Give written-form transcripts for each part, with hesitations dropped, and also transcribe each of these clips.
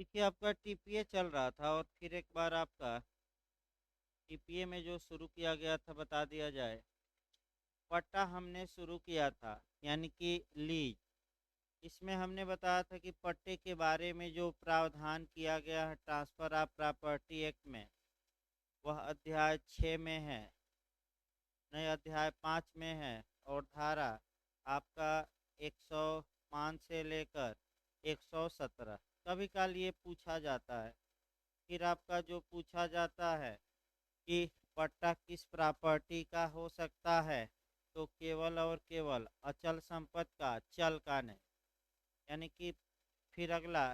देखिए आपका टीपीए चल रहा था और फिर एक बार आपका टीपीए में जो शुरू किया गया था बता दिया जाए। पट्टा हमने शुरू किया था, यानी कि लीज। इसमें हमने बताया था कि पट्टे के बारे में जो प्रावधान किया गया है ट्रांसफर ऑफ प्रॉपर्टी एक्ट में, वह अध्याय 6 में है, नए अध्याय 5 में है। और धारा आपका 105 से लेकर 117 कभी काल ये पूछा जाता है। फिर आपका जो पूछा जाता है कि पट्टा किस प्रॉपर्टी का हो सकता है, तो केवल और केवल अचल संपत्ति का, चल का नहीं। यानी कि फिर अगला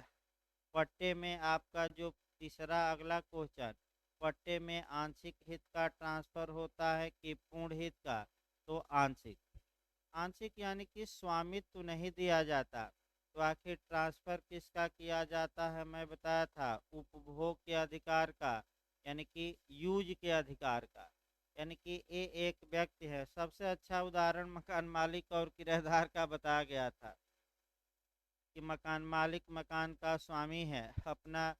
पट्टे में आपका जो तीसरा अगला क्वेश्चन, पट्टे में आंशिक हित का ट्रांसफर होता है कि पूर्ण हित का, तो आंशिक। आंशिक यानी कि स्वामित्व नहीं दिया जाता। तो आखिर ट्रांसफर किसका किया जाता है, मैं बताया था उपभोग के अधिकार का, यानी कि यूज के अधिकार का। यानी कि ये एक व्यक्ति है। सबसे अच्छा उदाहरण मकान मालिक और किराएदार का बताया गया था कि मकान मालिक मकान का स्वामी है, अपना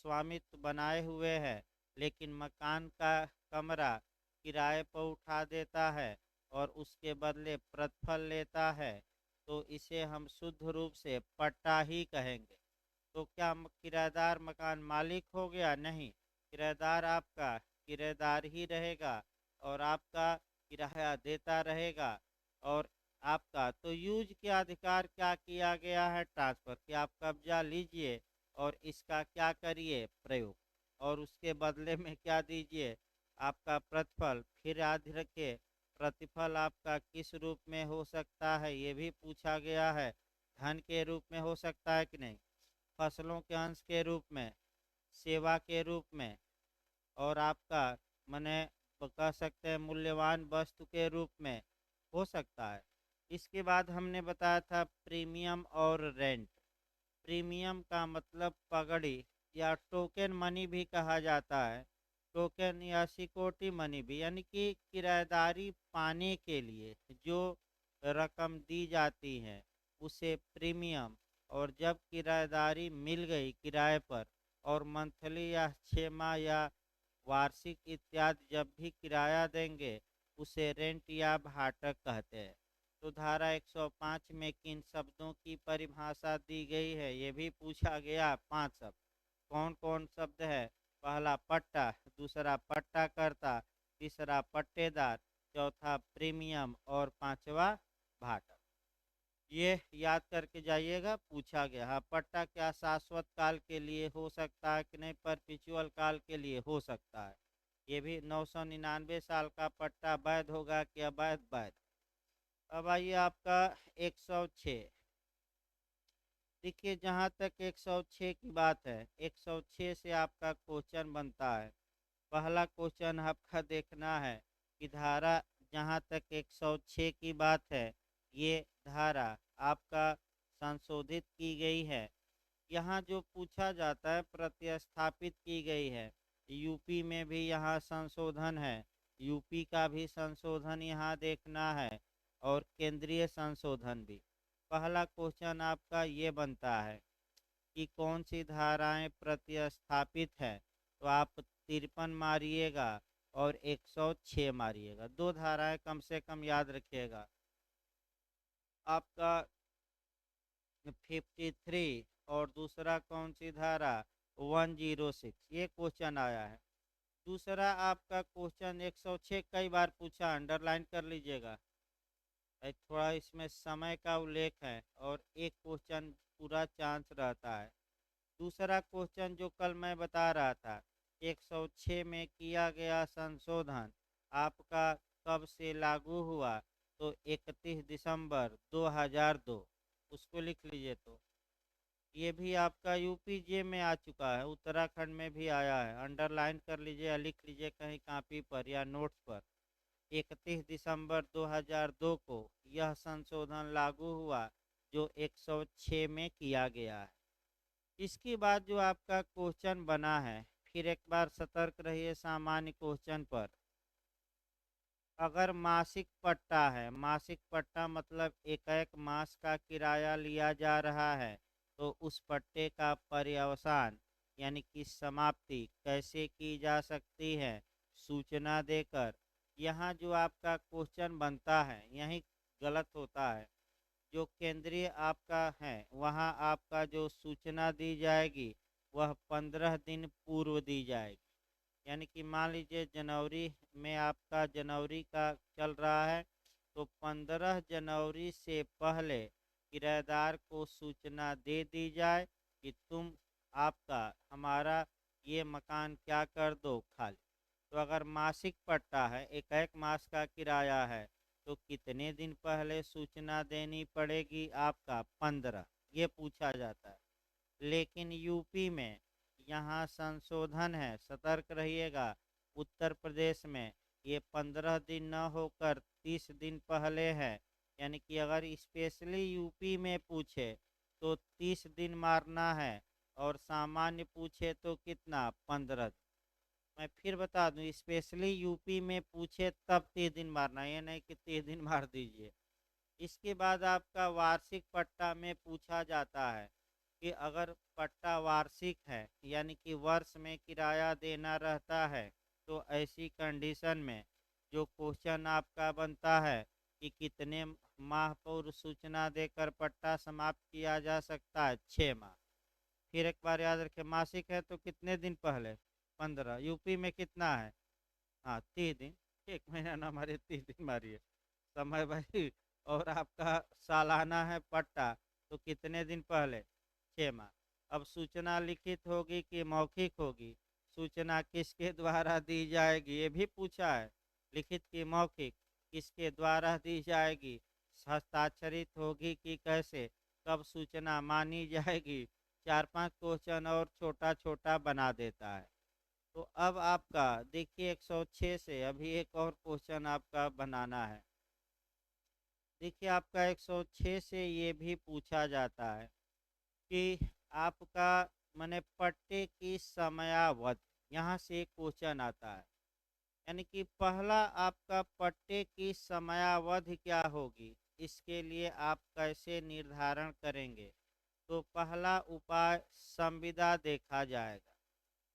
स्वामित्व बनाए हुए है, लेकिन मकान का कमरा किराए पर उठा देता है और उसके बदले प्रतिफल लेता है। तो इसे हम शुद्ध रूप से पट्टा ही कहेंगे। तो क्या किराएदार मकान मालिक हो गया? नहीं, किराएदार आपका किराएदार ही रहेगा और आपका किराया देता रहेगा। और आपका तो यूज के अधिकार क्या किया गया है, ट्रांसफर, कि आप कब्जा लीजिए और इसका क्या करिए, प्रयोग। और उसके बदले में क्या दीजिए, आपका प्रतिफल। फिर याद रखिए, प्रतिफल आपका किस रूप में हो सकता है, ये भी पूछा गया है। धन के रूप में हो सकता है कि नहीं, फसलों के अंश के रूप में, सेवा के रूप में, और आपका मने कह सकते हैं मूल्यवान वस्तु के रूप में हो सकता है। इसके बाद हमने बताया था प्रीमियम और रेंट। प्रीमियम का मतलब पगड़ी या टोकन मनी भी कहा जाता है। टोकन या सिक्योरिटी मनी भी, यानी कि किराएदारी पाने के लिए जो रकम दी जाती है उसे प्रीमियम। और जब किराएदारी मिल गई किराए पर, और मंथली या 6 माह या वार्षिक इत्यादि जब भी किराया देंगे, उसे रेंट या भाटक कहते हैं। तो धारा 105 में किन शब्दों की परिभाषा दी गई है, ये भी पूछा गया। 5 शब्द कौन कौन शब्द है? पहला पट्टा, दूसरा पट्टाकर्ता, तीसरा पट्टेदार, चौथा प्रीमियम और पांचवा भाटक। ये याद करके जाइएगा, पूछा गया। हाँ, पट्टा क्या शाश्वत काल के लिए हो सकता है कि नहीं, परपिचुअल काल के लिए हो सकता है। ये भी 999 साल का पट्टा वैध होगा कि अवैध? वैध। अब आइए आपका 106। देखिए जहाँ तक 106 की बात है, 106 से आपका क्वेश्चन बनता है। पहला क्वेश्चन आपका देखना है कि धारा जहाँ तक 106 की बात है, ये धारा आपका संशोधित की गई है। यहाँ जो पूछा जाता है प्रतिस्थापित की गई है। यूपी में भी यहाँ संशोधन है, यूपी का भी संशोधन यहाँ देखना है, और केंद्रीय संशोधन भी। पहला क्वेश्चन आपका ये बनता है कि कौन सी धाराएं प्रतिस्थापित है, तो आप 53 मारिएगा और 106 मारिएगा। दो धाराएं कम से कम याद रखिएगा। आपका 53 और दूसरा कौन सी धारा, 106। ये क्वेश्चन आया है। दूसरा आपका क्वेश्चन 106 कई बार पूछा, अंडरलाइन कर लीजिएगा। थोड़ा इसमें समय का उल्लेख है और एक क्वेश्चन पूरा चांस रहता है। दूसरा क्वेश्चन जो कल मैं बता रहा था, 106 में किया गया संशोधन आपका कब से लागू हुआ, तो 31 दिसंबर 2002। उसको लिख लीजिए। तो ये भी आपका यूपी जे में आ चुका है, उत्तराखंड में भी आया है। अंडरलाइन कर लीजिए या लिख लीजिए कहीं कॉपी पर या नोट्स पर। 31 दिसंबर 2002 को यह संशोधन लागू हुआ, जो 106 में किया गया है। इसके बाद जो आपका क्वेश्चन बना है, फिर एक बार सतर्क रहिए सामान्य क्वेश्चन पर। अगर मासिक पट्टा है, मासिक पट्टा मतलब एक एक मास का किराया लिया जा रहा है, तो उस पट्टे का पर्यवसान यानी कि समाप्ति कैसे की जा सकती है, सूचना देकर। यहाँ जो आपका क्वेश्चन बनता है यही गलत होता है। जो केंद्रीय आपका है वहाँ आपका जो सूचना दी जाएगी वह 15 दिन पूर्व दी जाएगी। यानी कि मान लीजिए जनवरी में आपका जनवरी का चल रहा है, तो 15 जनवरी से पहले किराएदार को सूचना दे दी जाए कि तुम आपका हमारा ये मकान क्या कर दो खाली। तो अगर मासिक पट्टा है, एक मास का किराया है, तो कितने दिन पहले सूचना देनी पड़ेगी? आपका 15, ये पूछा जाता है। लेकिन यूपी में यहाँ संशोधन है, सतर्क रहिएगा। उत्तर प्रदेश में ये 15 दिन न होकर 30 दिन पहले है। यानी कि अगर स्पेशली यूपी में पूछे तो 30 दिन मारना है, और सामान्य पूछे तो कितना? 15 दिन। मैं फिर बता दूं, स्पेशली यूपी में पूछे तब 30 दिन मारना, ये नहीं कि 30 दिन मार दीजिए। इसके बाद आपका वार्षिक पट्टा में पूछा जाता है कि अगर पट्टा वार्षिक है यानी कि वर्ष में किराया देना रहता है, तो ऐसी कंडीशन में जो क्वेश्चन आपका बनता है कि कितने माह पूर्व सूचना देकर पट्टा समाप्त किया जा सकता है? 6 माह। फिर एक बार याद रखें, मासिक है तो कितने दिन पहले? 15। यूपी में कितना है? हाँ, 30 दिन। 1 महीना ना मारिए, 30 दिन मारिए, समय भाई। और आपका सालाना है पट्टा, तो कितने दिन पहले? 6 माह। अब सूचना लिखित होगी कि मौखिक होगी? सूचना किसके द्वारा दी जाएगी, ये भी पूछा है। लिखित की मौखिक, किसके द्वारा दी जाएगी? हस्ताक्षरित होगी कि कैसे? कब सूचना मानी जाएगी? 4-5 क्वेश्चन और छोटा छोटा बना देता है। तो अब आपका देखिए 106 से अभी एक और क्वेश्चन आपका बनाना है। देखिए आपका 106 से ये भी पूछा जाता है कि आपका माने पट्टे की समयावधि, यहाँ से क्वेश्चन आता है। यानी कि पहला आपका पट्टे की समयावधि क्या होगी, इसके लिए आप कैसे निर्धारण करेंगे? तो पहला उपाय संविदा देखा जाएगा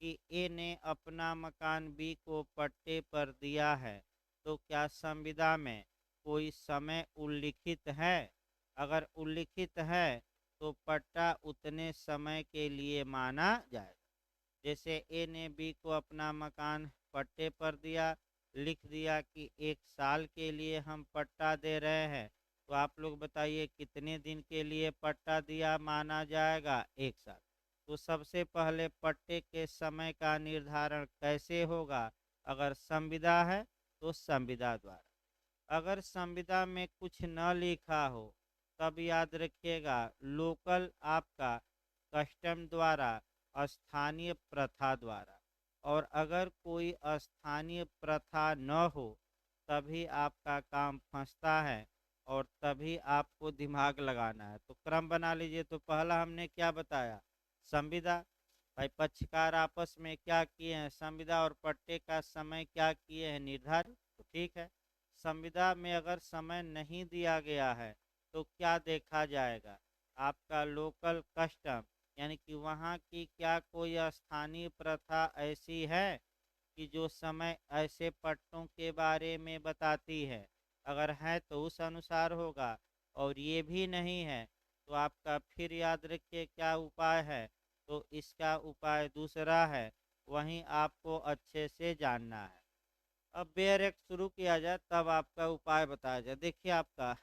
कि ए ने अपना मकान बी को पट्टे पर दिया है, तो क्या संविदा में कोई समय उल्लिखित है? अगर उल्लिखित है तो पट्टा उतने समय के लिए माना जाएगा। जैसे ए ने बी को अपना मकान पट्टे पर दिया, लिख दिया कि 1 साल के लिए हम पट्टा दे रहे हैं, तो आप लोग बताइए कितने दिन के लिए पट्टा दिया माना जाएगा? 1 साल। तो सबसे पहले पट्टे के समय का निर्धारण कैसे होगा? अगर संविदा है तो संविदा द्वारा। अगर संविदा में कुछ न लिखा हो तब याद रखिएगा लोकल आपका कस्टम द्वारा, स्थानीय प्रथा द्वारा। और अगर कोई स्थानीय प्रथा न हो तभी आपका काम फंसता है, और तभी आपको दिमाग लगाना है। तो क्रम बना लीजिए। तो पहला हमने क्या बताया? संविदा। भाई पक्षकार आपस में क्या किए हैं? संविदा और पट्टे का समय क्या किए हैं? निर्धारित। तो ठीक है, संविदा में अगर समय नहीं दिया गया है तो क्या देखा जाएगा? आपका लोकल कस्टम, यानी कि वहाँ की क्या कोई स्थानीय प्रथा ऐसी है कि जो समय ऐसे पट्टों के बारे में बताती है? अगर है तो उस अनुसार होगा, और ये भी नहीं है तो आपका फिर याद रखिए क्या उपाय है? तो इसका उपाय दूसरा है, वहीं आपको अच्छे से जानना है। अब बेयर एक्ट शुरू किया जाए तब आपका उपाय बताया जाए। देखिए आपका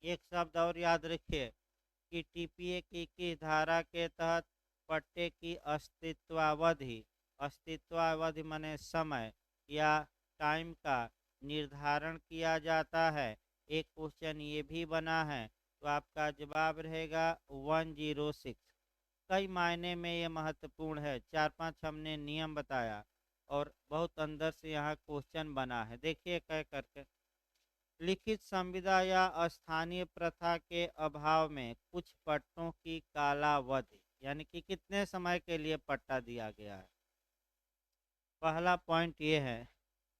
एक शब्द और याद रखिए कि टीपीए की किस धारा के तहत पट्टे की अस्तित्वावधि माने समय या टाइम का निर्धारण किया जाता है? एक क्वेश्चन ये भी बना है, तो आपका जवाब रहेगा 106। कई मायने में ये महत्वपूर्ण है। 4-5 हमने नियम बताया और बहुत अंदर से यहाँ क्वेश्चन बना है। देखिए कह करके, लिखित संविदा या स्थानीय प्रथा के अभाव में कुछ पट्टों की कालावधि, यानी कि कितने समय के लिए पट्टा दिया गया है। पहला पॉइंट ये है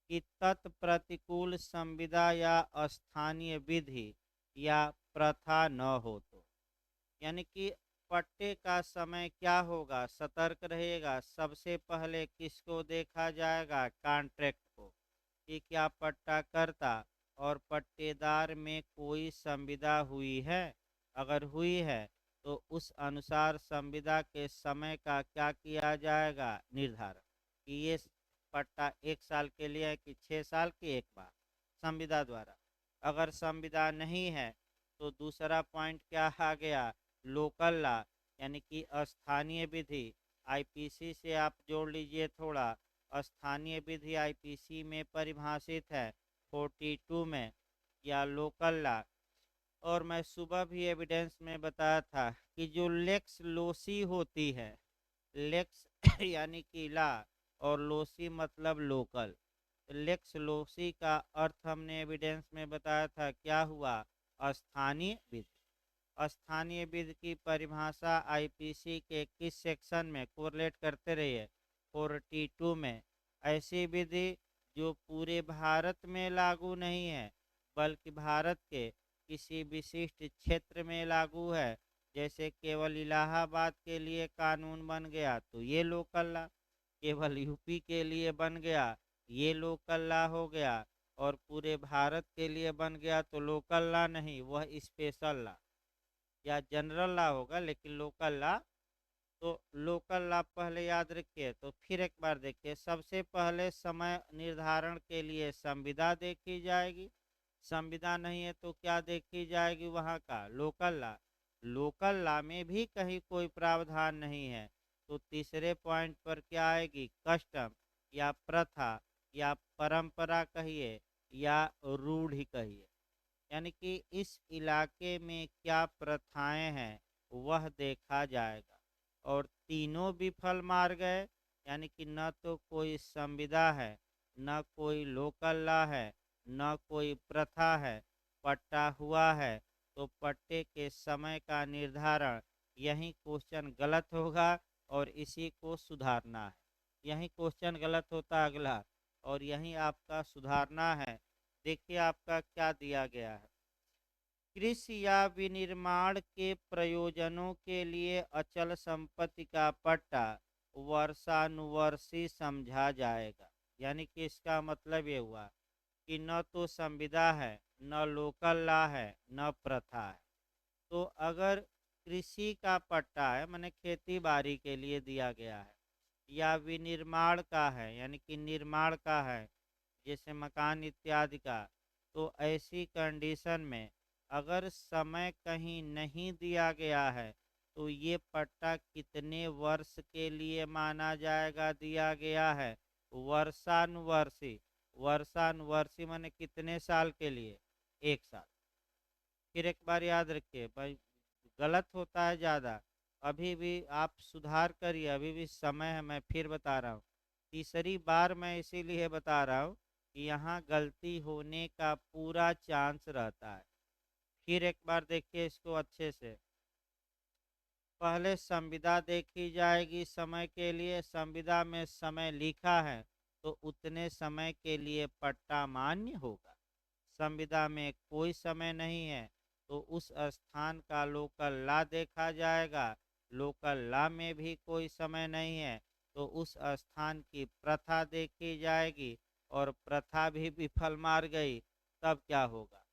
कि तत्प्रतिकूल संविदा या स्थानीय विधि या प्रथा न हो तो, यानी कि पट्टे का समय क्या होगा, सतर्क रहेगा। सबसे पहले किसको देखा जाएगा, कॉन्ट्रैक्ट को, कि क्या पट्टा करता और पट्टेदार में कोई संविदा हुई है। अगर हुई है तो उस अनुसार संविदा के समय का क्या किया जाएगा, निर्धारण, कि ये पट्टा 1 साल के लिए है कि 6 साल के एक बार, संविदा द्वारा। अगर संविदा नहीं है तो दूसरा पॉइंट क्या आ गया, लोकल लॉ, यानी कि स्थानीय विधि। आईपीसी से आप जोड़ लीजिए थोड़ा, स्थानीय विधि आईपीसी में परिभाषित है 42 में, या लोकल लॉ। और मैं सुबह भी एविडेंस में बताया था कि जो लेक्स लोसी होती है, लेक्स यानी कि लॉ और लोसी मतलब लोकल, लेक्स लोसी का अर्थ हमने एविडेंस में बताया था क्या हुआ, स्थानीय विधि। स्थानीय विधि की परिभाषा आईपीसी के किस सेक्शन में, कोरिलेट करते रहिए, 42 में। ऐसी विधि जो पूरे भारत में लागू नहीं है बल्कि भारत के किसी विशिष्ट क्षेत्र में लागू है, जैसे केवल इलाहाबाद के लिए कानून बन गया तो ये लोकल लॉ, केवल यूपी के लिए बन गया ये लोकल लॉ हो गया, और पूरे भारत के लिए बन गया तो लोकल लॉ नहीं, वह स्पेशल लॉ या जनरल लॉ होगा, लेकिन लोकल लॉ। तो लोकल लॉ पहले याद रखिए। तो फिर एक बार देखिए, सबसे पहले समय निर्धारण के लिए संविदा देखी जाएगी। संविदा नहीं है तो क्या देखी जाएगी, वहाँ का लोकल लॉ। लोकल लॉ में भी कहीं कोई प्रावधान नहीं है तो तीसरे पॉइंट पर क्या आएगी, कस्टम या प्रथा या परंपरा कहिए या रूढ़ि कहिए, यानी कि इस इलाके में क्या प्रथाएं हैं वह देखा जाएगा। और तीनों विफल मार गए, यानी कि न तो कोई संविदा है, न कोई लोकल लॉ है, न कोई प्रथा है, पट्टा हुआ है, तो पट्टे के समय का निर्धारण, यही क्वेश्चन गलत होगा और इसी को सुधारना है। यही क्वेश्चन गलत होता अगला, और यही आपका सुधारना है। देखिए आपका क्या दिया गया है, कृषि या विनिर्माण के प्रयोजनों के लिए अचल संपत्ति का पट्टा वर्षानुवर्षी समझा जाएगा। यानी कि इसका मतलब ये हुआ कि न तो संविदा है, न लोकल लॉ है, न प्रथा है। तो अगर कृषि का पट्टा है, माने खेती बाड़ी के लिए दिया गया है, या विनिर्माण का है यानी कि निर्माण का है, जैसे मकान इत्यादि का, तो ऐसी कंडीशन में अगर समय कहीं नहीं दिया गया है तो ये पट्टा कितने वर्ष के लिए माना जाएगा, दिया गया है वर्षानुवर्षी। वर्षानुवर्षी माने कितने साल के लिए, 1 साल। फिर एक बार याद रखिए भाई, गलत होता है ज़्यादा, अभी भी आप सुधार करिए, अभी भी समय है। मैं फिर बता रहा हूँ, तीसरी बार मैं इसीलिए बता रहा हूँ कि यहाँ गलती होने का पूरा चांस रहता है। फिर एक बार देखिए इसको अच्छे से, पहले संविदा देखी जाएगी समय के लिए, संविदा में समय लिखा है तो उतने समय के लिए पट्टा मान्य होगा। संविदा में कोई समय नहीं है तो उस स्थान का लोकल लॉ देखा जाएगा। लोकल लॉ में भी कोई समय नहीं है तो उस स्थान की प्रथा देखी जाएगी, और प्रथा भी विफल मार गई, तब क्या होगा।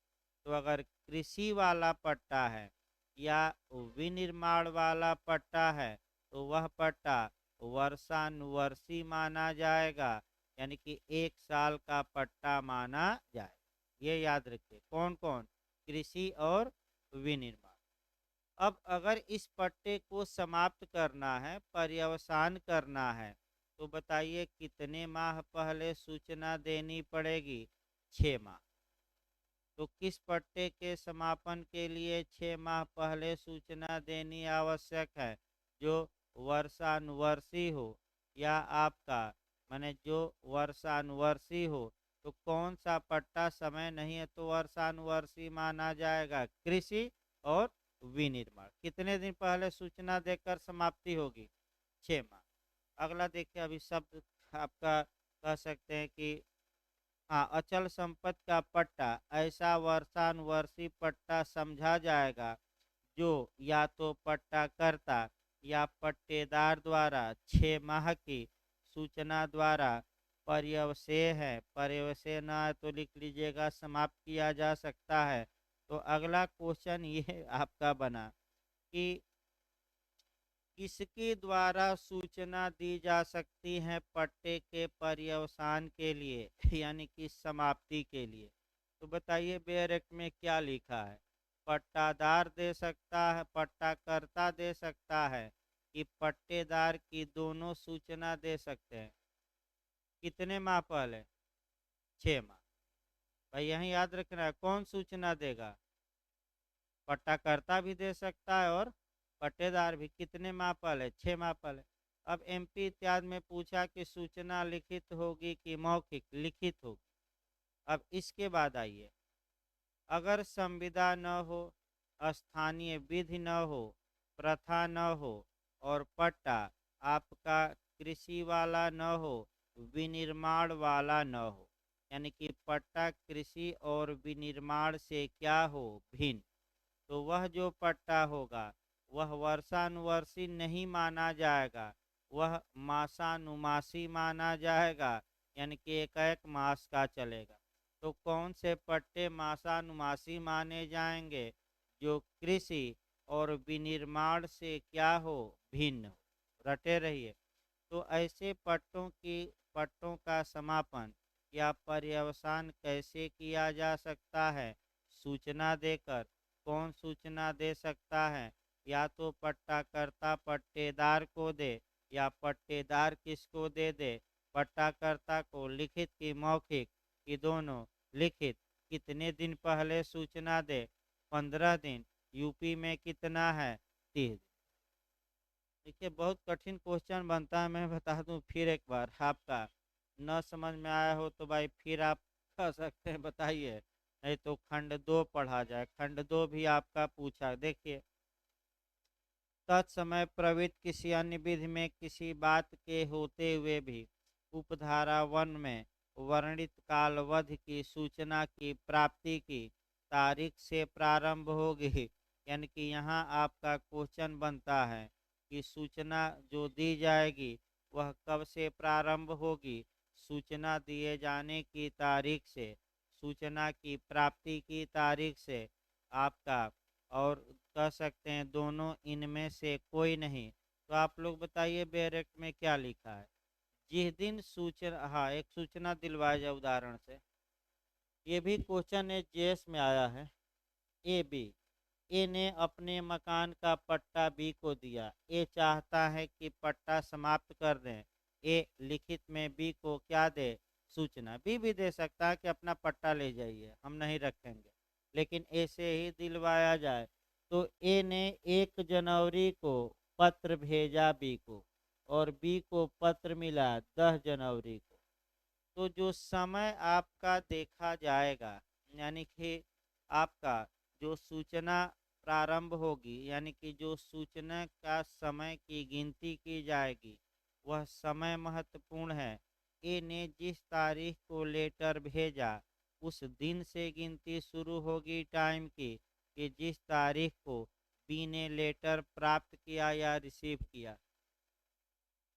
तो अगर कृषि वाला पट्टा है या विनिर्माण वाला पट्टा है तो वह पट्टा वर्षानुवर्षी माना जाएगा, यानी कि 1 साल का पट्टा माना जाएगा। ये याद रखिए, कौन कौन, कृषि और विनिर्माण। अब अगर इस पट्टे को समाप्त करना है, पर्यवसान करना है, तो बताइए कितने माह पहले सूचना देनी पड़ेगी, 6 माह। तो किस पट्टे के समापन के लिए 6 माह पहले सूचना देनी आवश्यक है, जो वर्षानुवर्षी हो, या आपका माने जो वर्षानुवर्षी हो। तो कौन सा पट्टा समय नहीं है तो वर्षानुवर्षी माना जाएगा, कृषि और विनिर्माण। कितने दिन पहले सूचना देकर समाप्ति होगी, 6 माह। अगला देखिए, अभी शब्द आपका कह सकते हैं कि हाँ, अचल संपत्ति का पट्टा ऐसा वर्षानुवर्षी पट्टा समझा जाएगा जो या तो पट्टाकर्ता या पट्टेदार द्वारा 6 माह की सूचना द्वारा पर्यवसेय है, पर्यवसेय ना है तो लिख लीजिएगा समाप्त किया जा सकता है। तो अगला क्वेश्चन ये आपका बना कि किसके द्वारा सूचना दी जा सकती है पट्टे के पर्यवसान के लिए यानी कि समाप्ति के लिए। तो बताइए बेयर एक्ट में क्या लिखा है? पट्टादार दे सकता है, पट्टाकर्ता दे सकता है कि पट्टेदार की दोनों सूचना दे सकते हैं। कितने माह पहले? 6 माह। भाई यही याद रखना है कौन सूचना देगा, पट्टाकर्ता भी दे सकता है और पट्टेदार भी। कितने माह पहले? 6 माह पहले। अब एमपी इत्यादि में पूछा कि सूचना लिखित होगी कि मौखिक? लिखित होगी। अब इसके बाद आइए, अगर संविदा न हो, स्थानीय विधि न हो, प्रथा न हो और पट्टा आपका कृषि वाला न हो, विनिर्माण वाला न हो, यानी कि पट्टा कृषि और विनिर्माण से क्या हो? भिन्न। तो वह जो पट्टा होगा वह वर्षानुवर्षी नहीं माना जाएगा, वह मासानुमासी माना जाएगा, यानी कि एक एक मास का चलेगा। तो कौन से पट्टे मासानुमासी माने जाएंगे? जो कृषि और विनिर्माण से क्या हो? भिन्न हो। रटे रहिए। तो ऐसे पट्टों का समापन या पर्यवसान कैसे किया जा सकता है? सूचना देकर। कौन सूचना दे सकता है? या तो पट्टाकर्ता पट्टेदार को दे या पट्टेदार किसको दे दे? पट्टाकर्ता को। लिखित की मौखिक? कि दोनों? लिखित। कितने दिन पहले सूचना दे? 15 दिन। यूपी में कितना है? 30 दिन। देखिए बहुत कठिन क्वेश्चन बनता है, मैं बता दूं फिर एक बार। आपका न समझ में आया हो तो भाई फिर आप कह सकते हैं बताइए, नहीं तो खंड 2 पढ़ा जाए। खंड 2 भी आपका पूछा। देखिए, तत्समय प्रवृत्त किसी अन्य विधि में किसी बात के होते हुए भी उपधारा 1 में वर्णित कालवधि की सूचना की प्राप्ति की तारीख से प्रारंभ होगी। यानी कि यहाँ आपका क्वेश्चन बनता है कि सूचना जो दी जाएगी वह कब से प्रारंभ होगी? सूचना दिए जाने की तारीख से, सूचना की प्राप्ति की तारीख से आपका। और कह सकते हैं दोनों इनमें से कोई नहीं। तो आप लोग बताइए बेयर एक्ट में क्या लिखा है? जिस दिन सूचना, हाँ एक सूचना दिलवाया जाए उदाहरण से। ये भी क्वेश्चन है जेएस में आया है। ए बी, ए ने अपने मकान का पट्टा बी को दिया। ए चाहता है कि पट्टा समाप्त कर दें। ए लिखित में बी को क्या दे? सूचना। बी भी दे सकता है कि अपना पट्टा ले जाइए, हम नहीं रखेंगे, लेकिन ए से ही दिलवाया जाए। तो ए ने 1 जनवरी को पत्र भेजा बी को और बी को पत्र मिला 10 जनवरी को। तो जो समय आपका देखा जाएगा, यानी कि आपका जो सूचना प्रारंभ होगी, यानी कि जो सूचना का समय की गिनती की जाएगी, वह समय महत्वपूर्ण है। ए ने जिस तारीख को लेटर भेजा उस दिन से गिनती शुरू होगी टाइम की, कि जिस तारीख को बी ने लेटर प्राप्त किया या रिसीव किया।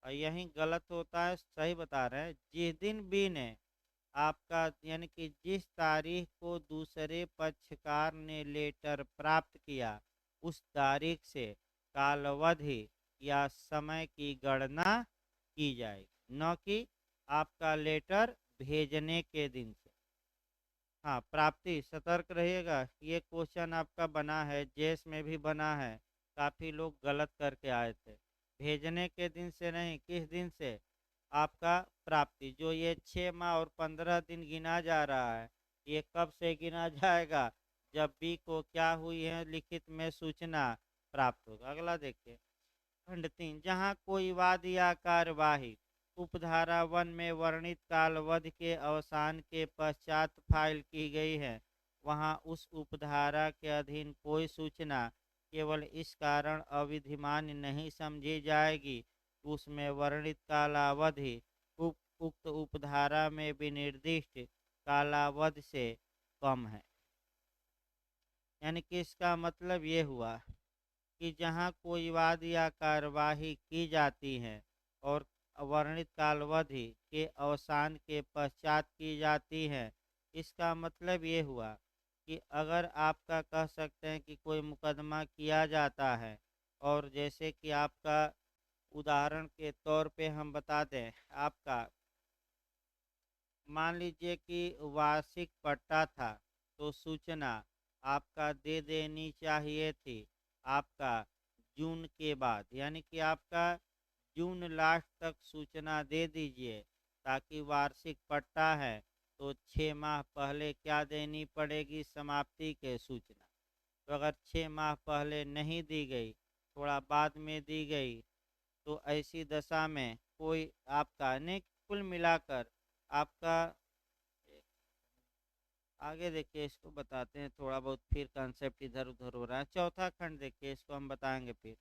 और यही गलत होता है, सही बता रहे हैं। जिस दिन बी ने आपका, यानी कि जिस तारीख को दूसरे पक्षकार ने लेटर प्राप्त किया उस तारीख से कालावधि या समय की गणना की जाएगी, न कि आपका लेटर भेजने के दिन से। हाँ प्राप्ति, सतर्क रहिएगा। ये क्वेश्चन आपका बना है, जेस में भी बना है, काफ़ी लोग गलत करके आए थे। भेजने के दिन से नहीं, किस दिन से? आपका प्राप्ति। जो ये 6 माह और 15 दिन गिना जा रहा है, ये कब से गिना जाएगा? जब बी को क्या हुई है लिखित में सूचना प्राप्त होगा। अगला देखिए, खंड 3, जहाँ कोई वाद या कार्यवाही उपधारा 1 में वर्णित कालवधि के अवसान के पश्चात फाइल की गई है, वहाँ उस उपधारा के अधीन कोई सूचना केवल इस कारण अविधिमान्य नहीं समझी जाएगी, उसमें वर्णित कालावधि उक्त उपधारा में विनिर्दिष्ट कालावधि से कम है। यानी कि इसका मतलब ये हुआ कि जहाँ कोई वाद या कार्यवाही की जाती है और वर्णित कालावधि के अवसान के पश्चात की जाती है। इसका मतलब ये हुआ कि अगर आपका कह सकते हैं कि कोई मुकदमा किया जाता है, और जैसे कि आपका उदाहरण के तौर पे हम बता दें, आपका मान लीजिए कि वार्षिक पट्टा था, तो सूचना आपका दे देनी चाहिए थी आपका जून के बाद, यानी कि आपका जून लास्ट तक सूचना दे दीजिए, ताकि वार्षिक पट्टा है तो 6 माह पहले क्या देनी पड़ेगी, समाप्ति के सूचना। तो अगर 6 माह पहले नहीं दी गई, थोड़ा बाद में दी गई, तो ऐसी दशा में कोई आपका नहीं, कुल मिलाकर आपका आगे देखिए, इसको बताते हैं थोड़ा बहुत, फिर कंसेप्ट इधर उधर हो रहा है। चौथा खंड देखिए, इसको हम बताएंगे फिर।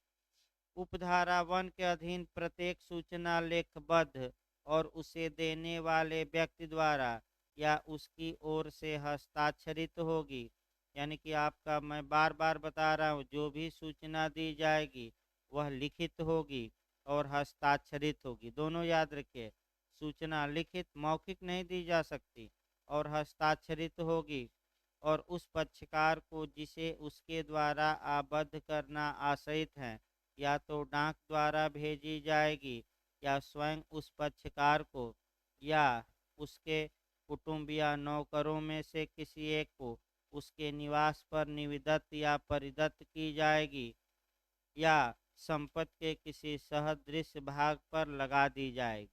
उपधारा 1 के अधीन प्रत्येक सूचना लेखबद्ध और उसे देने वाले व्यक्ति द्वारा या उसकी ओर से हस्ताक्षरित होगी। यानी कि आपका, मैं बार बार बता रहा हूँ, जो भी सूचना दी जाएगी वह लिखित होगी और हस्ताक्षरित होगी। दोनों याद रखिए, सूचना लिखित मौखिक नहीं दी जा सकती, और हस्ताक्षरित होगी, और उस पक्षकार को जिसे उसके द्वारा आबद्ध करना आशयित है या तो डाक द्वारा भेजी जाएगी, या स्वयं उस पक्षकार को या उसके कुटुंब या नौकरों में से किसी एक को उसके निवास पर निविदत या परिदत्त की जाएगी, या संपत्ति के किसी सहदृश्य भाग पर लगा दी जाएगी।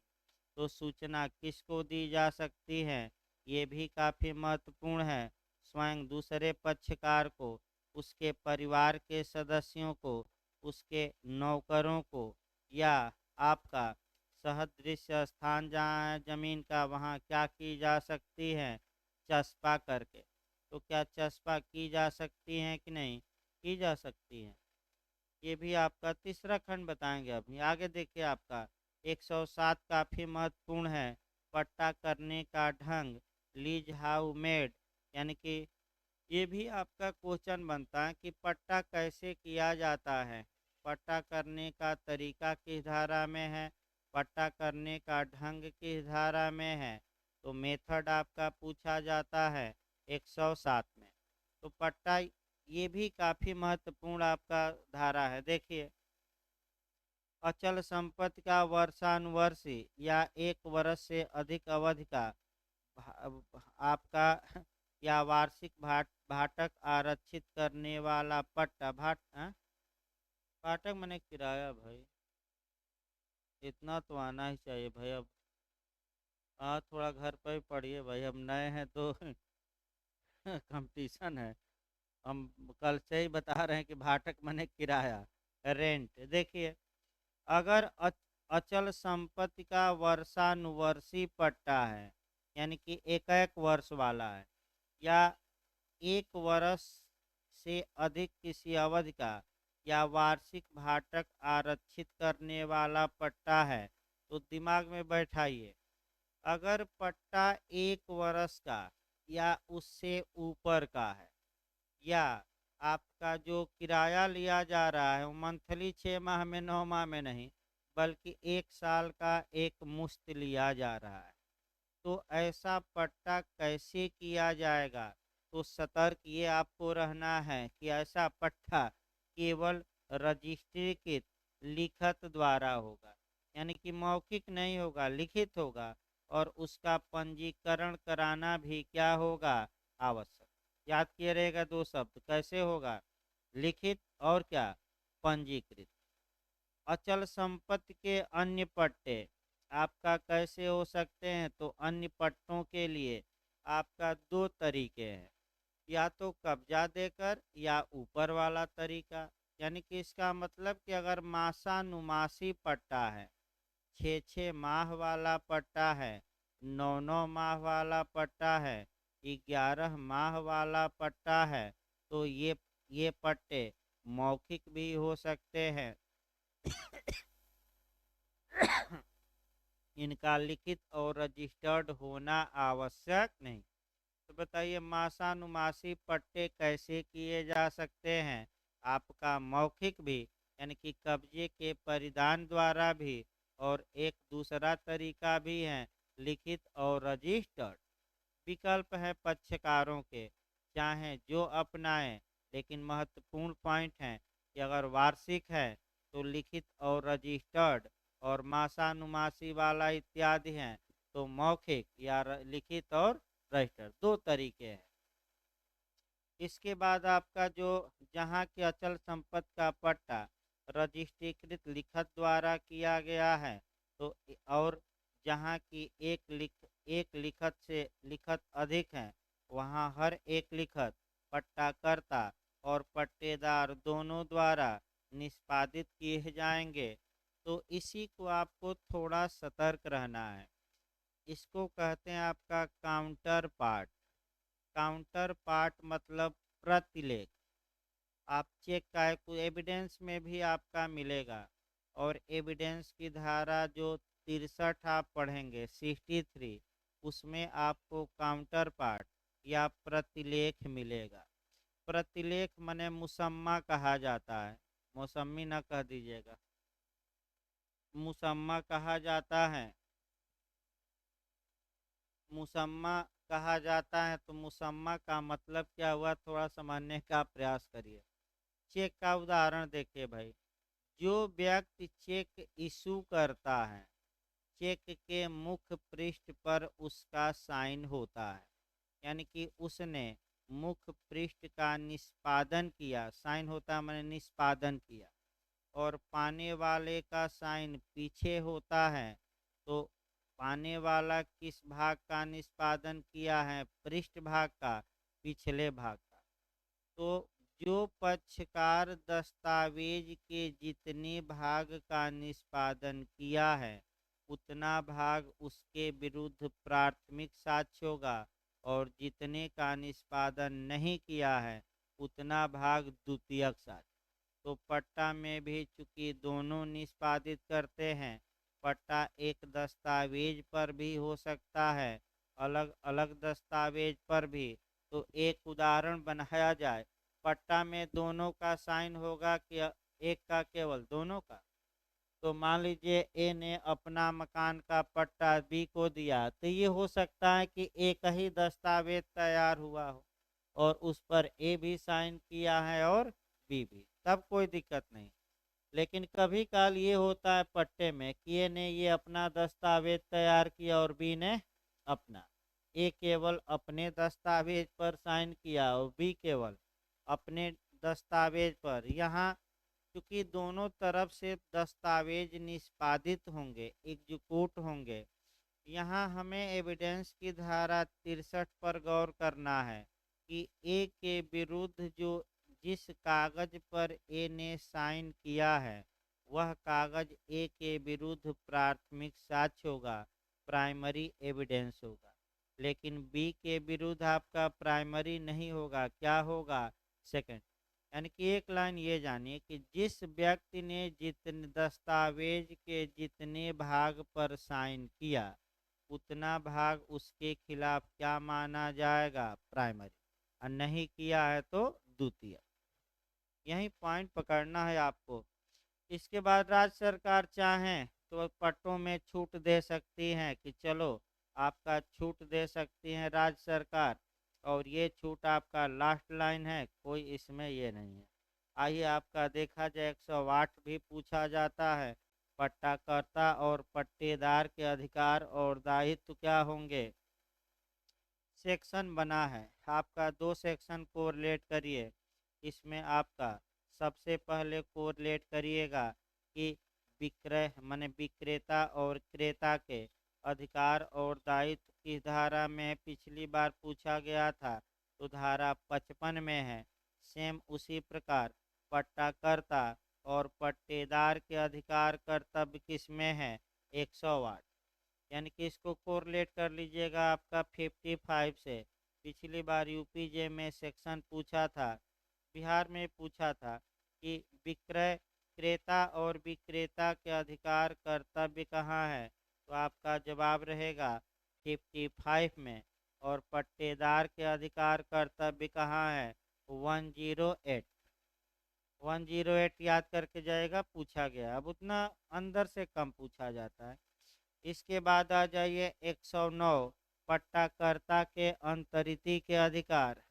तो सूचना किसको दी जा सकती है, ये भी काफ़ी महत्वपूर्ण है। स्वयं दूसरे पक्षकार को, उसके परिवार के सदस्यों को, उसके नौकरों को, या आपका सहदृश्य स्थान जहाँ है जमीन का, वहाँ क्या की जा सकती है, चस्पा करके। तो क्या चस्पा की जा सकती हैं कि नहीं की जा सकती हैं, ये भी आपका तीसरा खंड बताएंगे। अभी आगे देखिए, आपका 107 काफ़ी महत्वपूर्ण है। पट्टा करने का ढंग, लीज हाउ मेड, यानी कि ये भी आपका क्वेश्चन बनता है कि पट्टा कैसे किया जाता है, पट्टा करने का तरीका किस धारा में है, पट्टा करने का ढंग किस धारा में है। तो मेथड आपका पूछा जाता है 107 में। तो पट्टा ये भी काफ़ी महत्वपूर्ण आपका धारा है। देखिए, अचल संपत्ति का वर्षानुवर्षी या 1 वर्ष से अधिक अवधि का आपका या वार्षिक भाटक आरक्षित करने वाला पट्टा भाटक मैंने किराया, भाई इतना तो आना ही चाहिए भाई। अब थोड़ा घर पर ही पढ़िए भाई, हम नए हैं तो कंपटीशन है। हम कल से ही बता रहे हैं कि भाटक मैंने किराया, रेंट। देखिए, अगर अचल संपत्ति का वर्षानुवर्षी पट्टा है, यानी कि एक एक वर्ष वाला है, या 1 वर्ष से अधिक किसी अवधि का, या वार्षिक भाटक आरक्षित करने वाला पट्टा है, तो दिमाग में बैठाइए, अगर पट्टा 1 वर्ष का या उससे ऊपर का है, या आपका जो किराया लिया जा रहा है वो मंथली 6 माह में 9 माह में नहीं, बल्कि 1 साल का एक मुश्त लिया जा रहा है, तो ऐसा पट्टा कैसे किया जाएगा। तो सतर्क ये आपको रहना है कि ऐसा पट्टा केवल रजिस्ट्रीकृत लिखित द्वारा होगा, यानी कि मौखिक नहीं होगा, लिखित होगा, और उसका पंजीकरण कराना भी क्या होगा, आवश्यक। याद किए रहेगा 2 शब्द, कैसे होगा, लिखित और क्या, पंजीकृत। अचल संपत्ति के अन्य पट्टे आपका कैसे हो सकते हैं, तो अन्य पट्टों के लिए आपका 2 तरीके हैं, या तो कब्जा देकर या ऊपर वाला तरीका। यानी कि इसका मतलब कि अगर मासानुमासी पट्टा है, 6 6 माह वाला पट्टा है, 9 9 माह वाला पट्टा है, 11 माह वाला पट्टा है, तो ये पट्टे मौखिक भी हो सकते हैं इनका लिखित और रजिस्टर्ड होना आवश्यक नहीं। तो बताइए, मासानुमासी पट्टे कैसे किए जा सकते हैं, आपका मौखिक भी यानी कि कब्जे के परिधान द्वारा भी, और एक दूसरा तरीका भी है लिखित और रजिस्टर्ड। विकल्प है पक्षकारों के, चाहे जो अपनाएं, लेकिन महत्वपूर्ण पॉइंट है कि अगर वार्षिक है तो लिखित और रजिस्टर्ड, और मासानुमासी वाला इत्यादि हैं तो मौखिक या लिखित और रजिस्टर्ड, दो तरीके हैं। इसके बाद आपका जो जहाँ की अचल संपत्ति का पट्टा रजिस्ट्रीकृत लिखत द्वारा किया गया है, तो और जहाँ की एक लिखत से लिखत अधिक है, वहाँ हर एक लिखत पट्टाकर्ता और पट्टेदार दोनों द्वारा निष्पादित किए जाएंगे। तो इसी को आपको थोड़ा सतर्क रहना है। इसको कहते हैं आपका काउंटर पार्ट। काउंटर पार्ट मतलब प्रतिलेख। आप चेक का एविडेंस में भी आपका मिलेगा, और एविडेंस की धारा जो 63 आप पढ़ेंगे 63, उसमें आपको काउंटर पार्ट या प्रतिलेख मिलेगा। प्रतिलेख मने मुसम्मा कहा जाता है, मौसमी ना कह दीजिएगा, मुसम्मा कहा जाता है। मुसम्मा कहा जाता है, तो मुसम्मा का मतलब क्या हुआ, थोड़ा समझने का प्रयास करिए। चेक का उदाहरण देखिए भाई, जो व्यक्ति चेक इशू करता है, चेक के मुख्य पृष्ठ पर उसका साइन होता है, यानी कि उसने मुख्य पृष्ठ का निष्पादन किया, साइन होता है मैंने निष्पादन किया, और पाने वाले का साइन पीछे होता है, तो पाने वाला किस भाग का निष्पादन किया है, पृष्ठ भाग का, पिछले भाग का। तो जो पक्षकार दस्तावेज के जितने भाग का निष्पादन किया है, उतना भाग उसके विरुद्ध प्राथमिक साक्ष्य होगा, और जितने का निष्पादन नहीं किया है उतना भाग द्वितीयक साक्ष्य। तो पट्टा में भी चूंकि दोनों निष्पादित करते हैं, पट्टा एक दस्तावेज पर भी हो सकता है, अलग अलग दस्तावेज पर भी। तो एक उदाहरण बनाया जाए, पट्टा में दोनों का साइन होगा कि एक का, केवल दोनों का। तो मान लीजिए ए ने अपना मकान का पट्टा बी को दिया, तो ये हो सकता है कि एक ही दस्तावेज तैयार हुआ हो और उस पर ए भी साइन किया है और बी भी, तब कोई दिक्कत नहीं। लेकिन कभी काल ये होता है पट्टे में कि ए ने ये अपना दस्तावेज तैयार किया और बी ने अपना, ए केवल अपने दस्तावेज पर साइन किया और बी केवल अपने दस्तावेज पर। यहाँ क्योंकि दोनों तरफ से दस्तावेज निष्पादित होंगे, एग्जीक्यूट होंगे, यहाँ हमें एविडेंस की धारा 63 पर गौर करना है कि ए के विरुद्ध जो जिस कागज पर ए ने साइन किया है, वह कागज ए के विरुद्ध प्राथमिक साक्ष्य होगा, प्राइमरी एविडेंस होगा। लेकिन बी के विरुद्ध आपका प्राइमरी नहीं होगा, क्या होगा, सेकंड। यानी कि एक लाइन ये जानिए कि जिस व्यक्ति ने जितने दस्तावेज के जितने भाग पर साइन किया, उतना भाग उसके खिलाफ क्या माना जाएगा, प्राइमरी, और नहीं किया है तो द्वितीय। यही पॉइंट पकड़ना है आपको। इसके बाद राज्य सरकार चाहें तो पट्टों में छूट दे सकती हैं कि चलो आपका छूट दे सकती हैं राज्य सरकार, और ये छूट आपका लास्ट लाइन है, कोई इसमें ये नहीं है। आइए आपका देखा जाए 108 भी पूछा जाता है। पट्टाकर्ता और पट्टेदार के अधिकार और दायित्व क्या होंगे। सेक्शन बना है आपका, दो सेक्शन कोरिलेट करिए। इसमें आपका सबसे पहले कोरिलेट करिएगा कि विक्रय माने विक्रेता और क्रेता के अधिकार और दायित्व किस धारा में पिछली बार पूछा गया था, तो धारा 55 में है। सेम उसी प्रकार पट्टाकर्ता और पट्टेदार के अधिकार कर्तव्य किस में है, 108। यानी कि इसको कोरिलेट कर लीजिएगा आपका 55 से। पिछली बार यूपीजे में सेक्शन पूछा था, बिहार में पूछा था कि विक्रय क्रेता और विक्रेता के अधिकार कर्तव्य कहाँ है, तो आपका जवाब रहेगा 55 में। और पट्टेदार के अधिकार कर्तव्य कहाँ है, 108। 108 याद करके जाएगा, पूछा गया। अब उतना अंदर से कम पूछा जाता है। इसके बाद आ जाइए 109, पट्टाकर्ता के अंतरिति के अधिकार।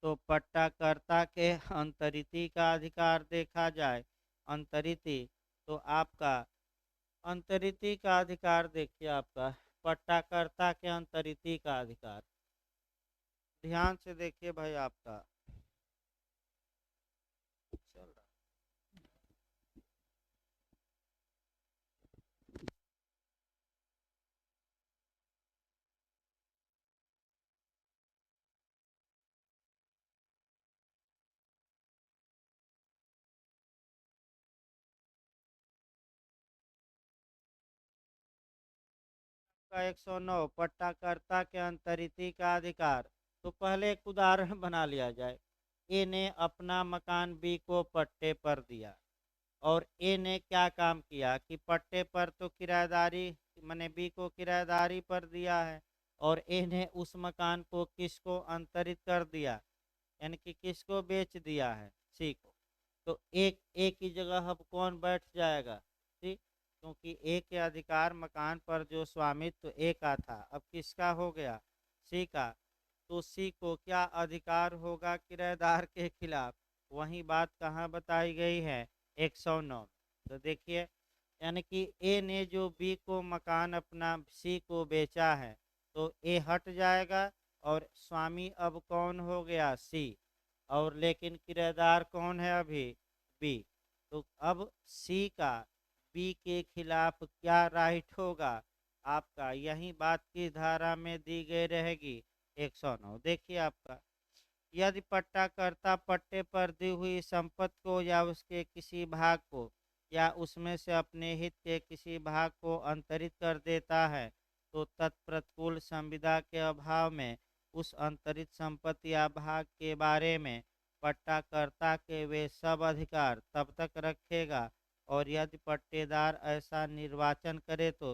तो पट्टाकर्ता के अंतरिति का अधिकार देखा जाए, अंतरिति, तो आपका अंतरिति का अधिकार देखिए, आपका पट्टाकर्ता के अंतरिति का अधिकार, ध्यान से देखिए भाई, आपका चल रहा का 109, पट्टाकर्ता के अंतरिति का अधिकार। तो पहले एक उदाहरण बना लिया जाए। ए ने अपना मकान बी को पट्टे पर दिया, और ए ने क्या काम किया कि पट्टे पर तो किराएदारी, मैंने बी को किराएदारी पर दिया है, और ए ने उस मकान को किसको अंतरित कर दिया, यानी कि किसको बेच दिया है, सी को। तो एक की जगह अब कौन बैठ जाएगा, सी, क्योंकि ए के अधिकार मकान पर जो स्वामित्व ए का था अब किसका हो गया, सी का। तो सी को क्या अधिकार होगा किराएदार के खिलाफ, वही बात कहाँ बताई गई है, 109। तो देखिए, यानी कि ए ने जो बी को मकान अपना सी को बेचा है, तो ए हट जाएगा, और स्वामी अब कौन हो गया, सी, और लेकिन किराएदार कौन है अभी, बी। तो अब सी का बी के खिलाफ क्या राइट होगा, आपका यही बात की धारा में दी गई रहेगी, 109। देखिए आपका, यदि पट्टाकर्ता पट्टे पर दी हुई संपत्ति को या उसके किसी भाग को या उसमें से अपने हित के किसी भाग को अंतरित कर देता है, तो तत्प्रतिकूल संविदा के अभाव में उस अंतरित संपत्ति या भाग के बारे में पट्टाकर्ता के वे सब अधिकार तब तक रखेगा, और यदि पट्टेदार ऐसा निर्वाचन करे तो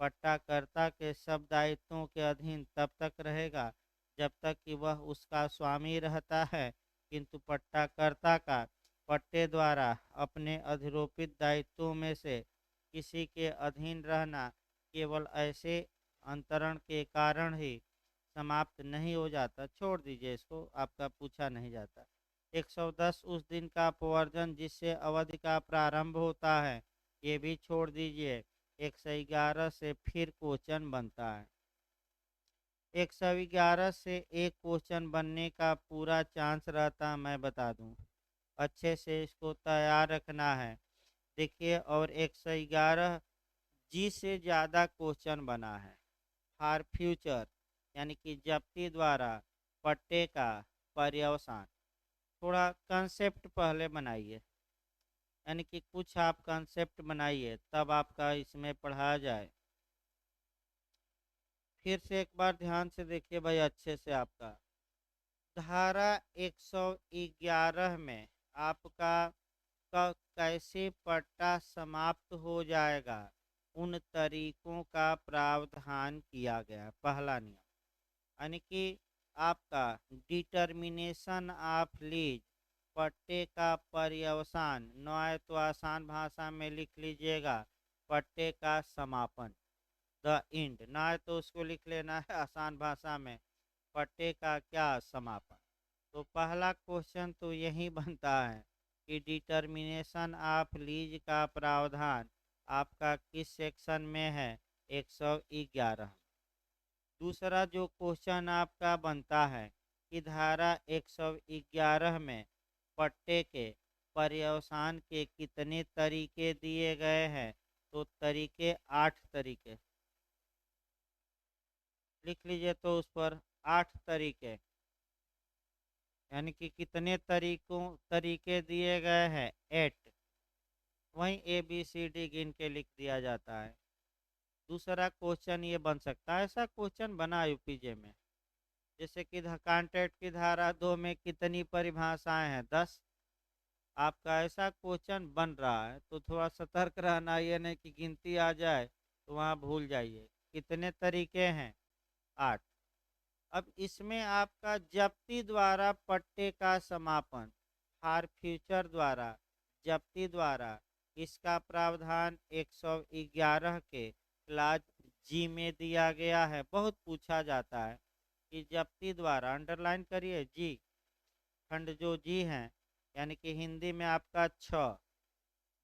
पट्टाकर्ता के सब दायित्वों के अधीन तब तक रहेगा जब तक कि वह उसका स्वामी रहता है, किंतु पट्टाकर्ता का पट्टे द्वारा अपने अधिरोपित दायित्वों में से किसी के अधीन रहना केवल ऐसे अंतरण के कारण ही समाप्त नहीं हो जाता। छोड़ दीजिए इसको, आपका पूछा नहीं जाता। 110, उस दिन का अपवर्जन जिससे अवधि का प्रारंभ होता है, ये भी छोड़ दीजिए। 111 से फिर क्वेश्चन बनता है। 111 से एक क्वेश्चन बनने का पूरा चांस रहता, मैं बता दूं। अच्छे से इसको तैयार रखना है। देखिए, और 111 जी से ज़्यादा क्वेश्चन बना है फॉर फ्यूचर, यानी कि जप्ती द्वारा पट्टे का पर्यवसान। थोड़ा कंसेप्ट पहले बनाइए, यानी कि कुछ आप कंसेप्ट बनाइए, तब आपका इसमें पढ़ाया जाए। फिर से एक बार ध्यान से देखिए भाई, अच्छे से आपका धारा 111 में आपका कैसे पट्टा समाप्त हो जाएगा, उन तरीकों का प्रावधान किया गया। पहला नियम, यानी कि आपका डिटर्मिनेशन ऑफ लीज, पट्टे का पर्यवसान, न्याय तो आसान भाषा में लिख लीजिएगा, पट्टे का समापन, द एंड। न्याय तो उसको लिख लेना है आसान भाषा में, पट्टे का क्या, समापन। तो पहला क्वेश्चन तो यही बनता है कि डिटर्मिनेशन ऑफ लीज का प्रावधान आपका किस सेक्शन में है, 111। दूसरा जो क्वेश्चन आपका बनता है कि धारा 111 में पट्टे के पर्यवसान के कितने तरीके दिए गए हैं, तो तरीके 8 तरीके लिख लीजिए। तो उस पर 8 तरीके, यानी कि कितने तरीके दिए गए हैं, 8। वहीं ABCD गिन के लिख दिया जाता है। दूसरा क्वेश्चन ये बन सकता है, ऐसा क्वेश्चन बना यूपीजे में, जैसे कि कॉन्ट्रैक्ट की धारा 2 में कितनी परिभाषाएं हैं, 10। आपका ऐसा क्वेश्चन बन रहा है तो थोड़ा सतर्क रहना, ये नहीं कि गिनती आ जाए तो वहाँ भूल जाइए। कितने तरीके हैं, 8। अब इसमें आपका जप्ती द्वारा पट्टे का समापन, फार फ्यूचर द्वारा जब्ती द्वारा इसका प्रावधान 111 के क्लाज जी में दिया गया है। बहुत पूछा जाता है कि जब्ती द्वारा, अंडरलाइन करिए जी, खंड जो जी हैं, यानी कि हिंदी में आपका छ,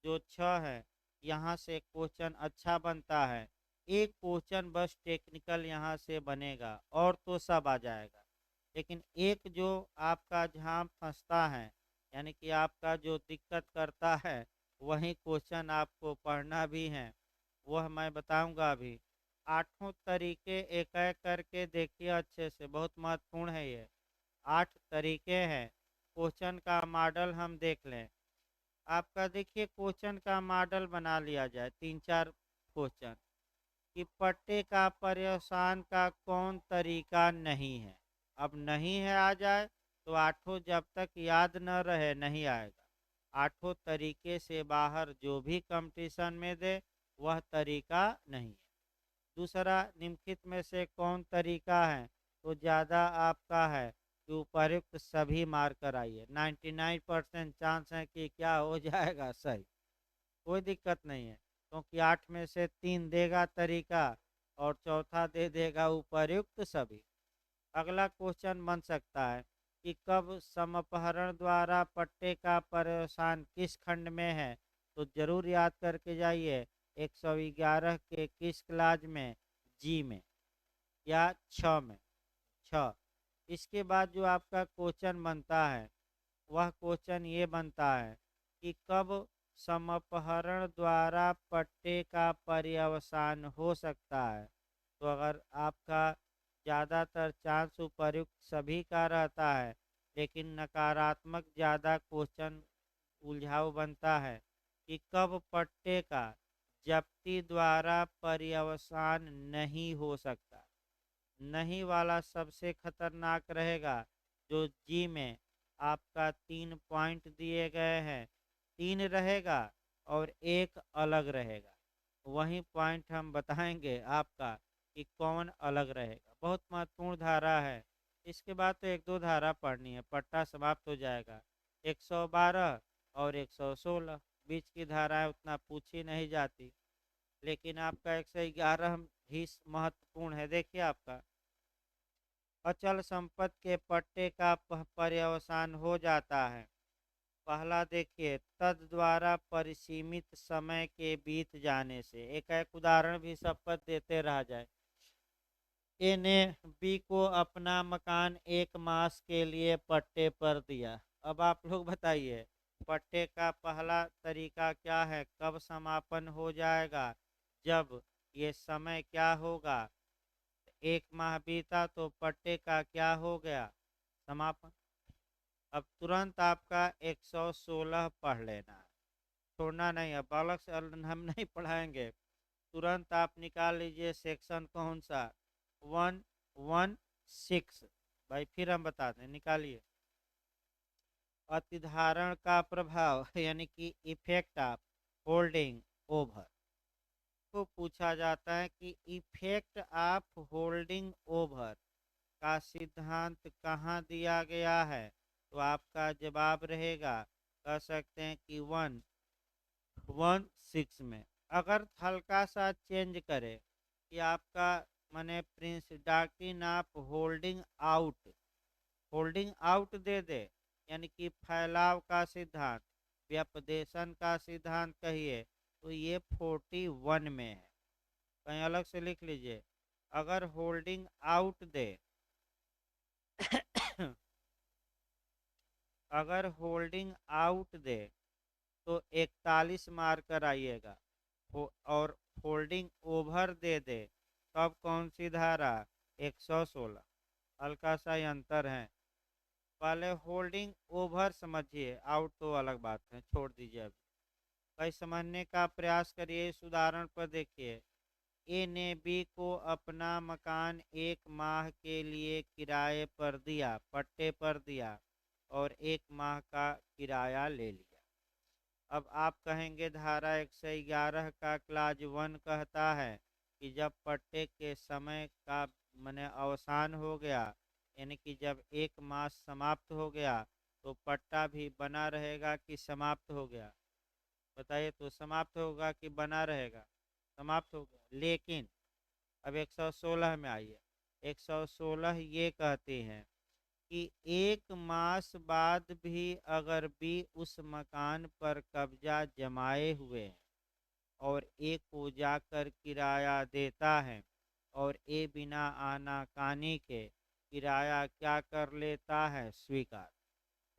जो छ है, यहाँ से क्वेश्चन अच्छा बनता है। एक क्वेश्चन बस टेक्निकल यहाँ से बनेगा और तो सब आ जाएगा, लेकिन एक जो आपका जहाँ फंसता है, यानी कि आपका जो दिक्कत करता है, वही क्वेश्चन आपको पढ़ना भी है, वह मैं बताऊंगा अभी। आठों तरीके एक एक करके देखिए अच्छे से, बहुत महत्वपूर्ण है ये। 8 तरीके हैं क्वेश्चन का मॉडल। हम देख लें, आपका देखिए क्वेश्चन का मॉडल बना लिया जाए, 3-4 क्वेश्चन कि पट्टे का पर्यवसान का कौन तरीका नहीं है। अब नहीं है आ जाए तो आठों जब तक याद न रहे नहीं आएगा। आठों तरीके से बाहर जो भी कंपटीशन में दे वह तरीका नहीं है। दूसरा, निम्नलिखित में से कौन तरीका है तो ज़्यादा आपका है कि उपर्युक्त सभी मार्कर आइए। 99% चांस है कि क्या हो जाएगा सही, कोई दिक्कत नहीं है, क्योंकि 8 में से 3 देगा तरीका और चौथा दे देगा उपर्युक्त सभी। अगला क्वेश्चन बन सकता है कि कब समपहरण द्वारा पट्टे का पर्यवसान किस खंड में है, तो जरूर याद करके जाइए 111 के किस क्लाज में, जी में या छ में, छ। इसके बाद जो आपका क्वेश्चन बनता है वह क्वेश्चन ये बनता है कि कब समपहरण द्वारा पट्टे का पर्यवसान हो सकता है। तो अगर आपका ज़्यादातर चांस उपर्युक्त सभी का रहता है, लेकिन नकारात्मक ज़्यादा क्वेश्चन उलझाऊ बनता है कि कब पट्टे का जब्ती द्वारा पर्यवसान नहीं हो सकता। नहीं वाला सबसे खतरनाक रहेगा, जो जी में आपका 3 पॉइंट दिए गए हैं, 3 रहेगा और एक अलग रहेगा। वही पॉइंट हम बताएंगे आपका कि कौन अलग रहेगा। बहुत महत्वपूर्ण धारा है। इसके बाद तो 1-2 धारा पढ़नी है, पट्टा समाप्त हो जाएगा। 112 और 116 बीच की धाराएं उतना पूछी नहीं जाती, लेकिन आपका 111 भी महत्वपूर्ण है। देखिए आपका अचल संपत्ति के पट्टे का पर्यवसान हो जाता है। पहला देखिए, तद द्वारा परिसीमित समय के बीत जाने से। एक एक उदाहरण भी सबका देते रह जाए। ए ने बी को अपना मकान 1 मास के लिए पट्टे पर दिया। अब आप लोग बताइए, पट्टे का पहला तरीका क्या है, कब समापन हो जाएगा, जब ये समय क्या होगा, 1 माह बीता तो पट्टे का क्या हो गया, समापन। अब तुरंत आपका 116 पढ़ लेना है, छोड़ना नहीं है। बालक से हम नहीं पढ़ाएंगे, तुरंत आप निकाल लीजिए सेक्शन कौन सा, 116। भाई फिर हम बताते हैं, निकालिए। अतिधारण का प्रभाव यानी कि इफेक्ट ऑफ होल्डिंग ओवर को पूछा जाता है कि इफेक्ट ऑफ होल्डिंग ओवर का सिद्धांत कहाँ दिया गया है। तो आपका जवाब रहेगा, कह सकते हैं कि 116 में। अगर हल्का सा चेंज करे कि आपका माने prince doctrine of holding out दे दे, यानी कि फैलाव का सिद्धांत, व्यपदेशन का सिद्धांत कहिए, तो ये 41 में है। कहीं अलग से लिख लीजिए, अगर होल्डिंग आउट दे अगर होल्डिंग आउट दे तो 41 मार्कर आइएगा, और होल्डिंग ओवर दे दे तब कौन सी धारा, 116। हल्का सा ही अंतर है। पहले होल्डिंग ओवर समझिए, आउट तो अलग बात है, छोड़ दीजिए। अभी कई समझने का प्रयास करिए। इस उदाहरण पर देखिए, ए ने बी को अपना मकान 1 माह के लिए किराए पर दिया, पट्टे पर दिया, और 1 माह का किराया ले लिया। अब आप कहेंगे धारा 111 का क्लाज 1 कहता है कि जब पट्टे के समय का माने अवसान हो गया, यानी कि जब 1 मास समाप्त हो गया, तो पट्टा भी बना रहेगा कि समाप्त हो गया? बताइए, तो समाप्त होगा कि बना रहेगा? समाप्त हो गया। लेकिन अब 116 में आइए। 116 ये कहते हैं कि 1 मास बाद भी अगर बी उस मकान पर कब्जा जमाए हुए है और ए को जाकर किराया देता है और ए बिना आनाकानी के किराया क्या कर लेता है? स्वीकार।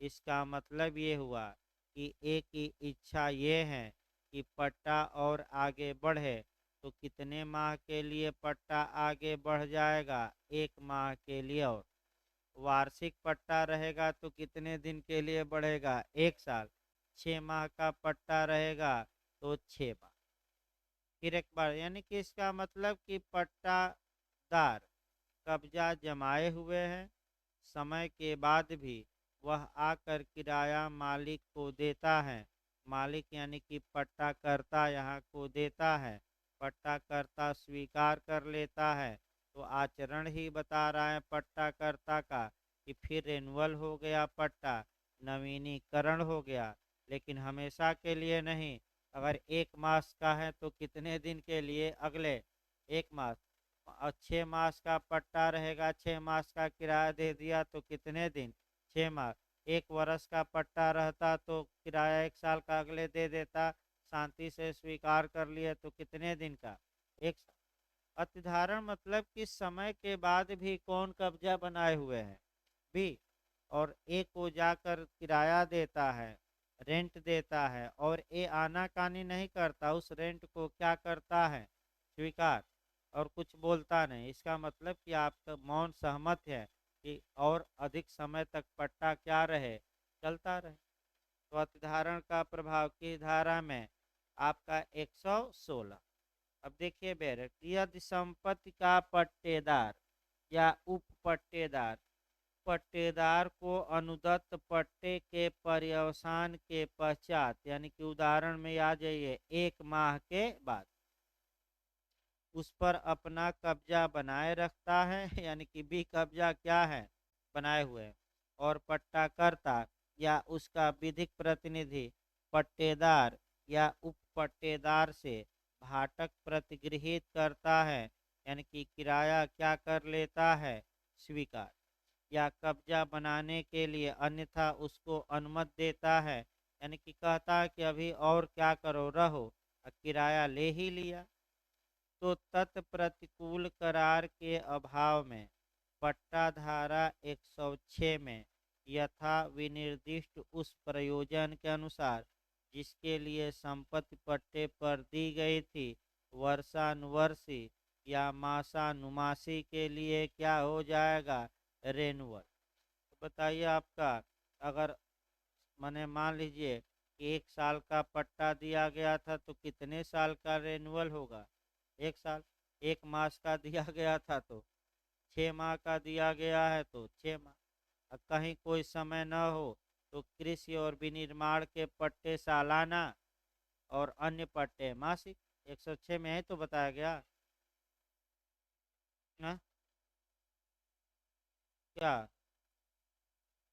इसका मतलब ये हुआ कि ए की इच्छा ये है कि पट्टा और आगे बढ़े। तो कितने माह के लिए पट्टा आगे बढ़ जाएगा? 1 माह के लिए। और वार्षिक पट्टा रहेगा तो कितने दिन के लिए बढ़ेगा? 1 साल। 6 माह का पट्टा रहेगा तो 6 माह। फिर एक बार, यानी कि इसका मतलब कि पट्टादार कब्जा जमाए हुए हैं, समय के बाद भी वह आकर किराया मालिक को देता है। मालिक यानी कि पट्टाकर्ता यहाँ को देता है। पट्टाकर्ता स्वीकार कर लेता है। तो आचरण ही बता रहा है पट्टाकर्ता का कि फिर रेनुअल हो गया पट्टा, नवीनीकरण हो गया। लेकिन हमेशा के लिए नहीं। अगर 1 मास का है तो कितने दिन के लिए? अगले 1 मास। 6 मास का पट्टा रहेगा, 6 मास का किराया दे दिया तो कितने दिन? 6 मास। 1 वर्ष का पट्टा रहता तो किराया 1 साल का अगले दे देता। शांति से स्वीकार कर लिए तो कितने दिन का? 1 साल। अतिधारण मतलब कि समय के बाद भी कौन कब्जा बनाए हुए है? बी। और ए को जाकर किराया देता है, रेंट देता है, और ए आनाकानी नहीं करता, उस रेंट को क्या करता है? स्वीकार। और कुछ बोलता नहीं। इसका मतलब कि आपका मौन सहमत है कि और अधिक समय तक पट्टा क्या रहे? चलता रहे। तो अतिधारण का प्रभाव की धारा में आपका 116। अब देखिए बैरक, यदि संपत्ति का पट्टेदार या उप पट्टेदार पट्टेदार को अनुदत्त पट्टे के पर्यवसान के पश्चात, यानी कि उदाहरण में आ जाइए 1 माह के बाद, उस पर अपना कब्जा बनाए रखता है, यानी कि बी कब्जा क्या है? बनाए हुए है। और पट्टाकर्ता या उसका विधिक प्रतिनिधि पट्टेदार या उप पट्टेदार से भाटक प्रतिगृहित करता है, यानी कि किराया क्या कर लेता है? स्वीकार। या कब्जा बनाने के लिए अन्यथा उसको अनुमति देता है, यानी कि कहता है कि अभी और क्या करो, रहो, किराया ले ही लिया। तो तत्प्रतिकूल करार के अभाव में पट्टा धारा 106 में यथा विनिर्दिष्ट उस प्रयोजन के अनुसार जिसके लिए संपत्ति पट्टे पर दी गई थी, वर्षानुवर्षी या मासानुमासी के लिए क्या हो जाएगा? रेनुअल। तो बताइए आपका, अगर मैंने मान लीजिए कि 1 साल का पट्टा दिया गया था तो कितने साल का रेनुअल होगा? 1 साल। 1 मास का दिया गया था तो 6 माह का दिया गया है तो 6 माह। अब कहीं कोई समय न हो तो कृषि और विनिर्माण के पट्टे सालाना और अन्य पट्टे मासिक। 106 में है तो बताया गया ना? क्या?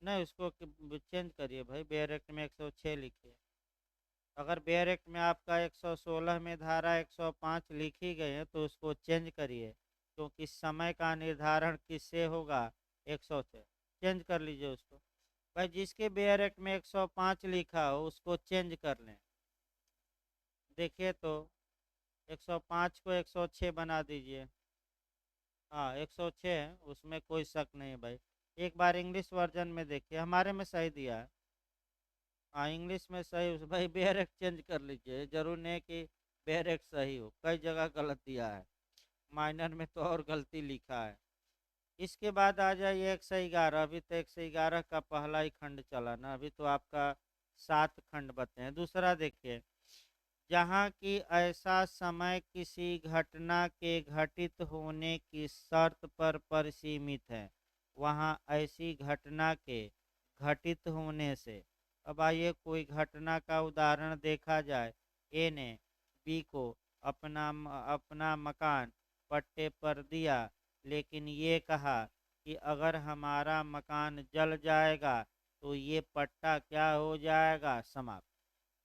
नहीं, उसको चेंज करिए भाई, बेयर एक्ट में 106 लिखिए। अगर बेयर एक्ट में आपका 116 में धारा 105 लिखी गई है तो उसको चेंज करिए, क्योंकि समय का निर्धारण किससे होगा? 106। चेंज कर लीजिए उसको भाई। जिसके बेयर एक्ट में 105 लिखा हो उसको चेंज कर लें। देखिए तो 105 को 106 बना दीजिए। हाँ, 106 है, उसमें कोई शक नहीं है भाई। एक बार इंग्लिश वर्जन में देखिए, हमारे में सही दिया है। हाँ, इंग्लिश में सही भाई। बेयर एक्ट चेंज कर लीजिए, जरूर नहीं कि बेयर एक्ट सही हो, कई जगह गलत दिया है। माइनर में तो और गलती लिखा है। इसके बाद आ जाइए 111। अभी तो 111 का पहला ही खंड चला ना, अभी तो आपका 7 खंड बचे हैं। दूसरा देखिए, जहाँ की ऐसा समय किसी घटना के घटित होने की शर्त पर परिसीमित है, वहाँ ऐसी घटना के घटित होने से। अब आइए कोई घटना का उदाहरण देखा जाए। ए ने बी को अपना मकान पट्टे पर दिया, लेकिन ये कहा कि अगर हमारा मकान जल जाएगा तो ये पट्टा क्या हो जाएगा, समाप्त।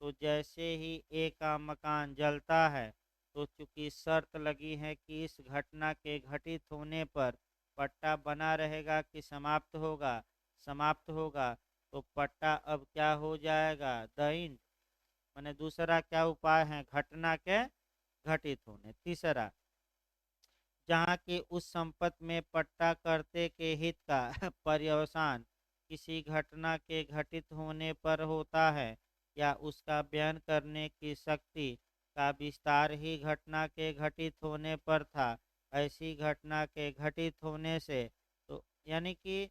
तो जैसे ही ए का मकान जलता है, तो चूंकि शर्त लगी है कि इस घटना के घटित होने पर पट्टा बना रहेगा कि समाप्त होगा, समाप्त होगा, तो पट्टा अब क्या हो जाएगा, द इंड। मैंने दूसरा क्या उपाय है, घटना के घटित होने। तीसरा, जहाँ की उस संपत्ति में पट्टा करते के हित का पर्यवसान किसी घटना के घटित होने पर होता है, या उसका बयान करने की शक्ति का विस्तार ही घटना के घटित होने पर था, ऐसी घटना के घटित होने से। तो यानी कि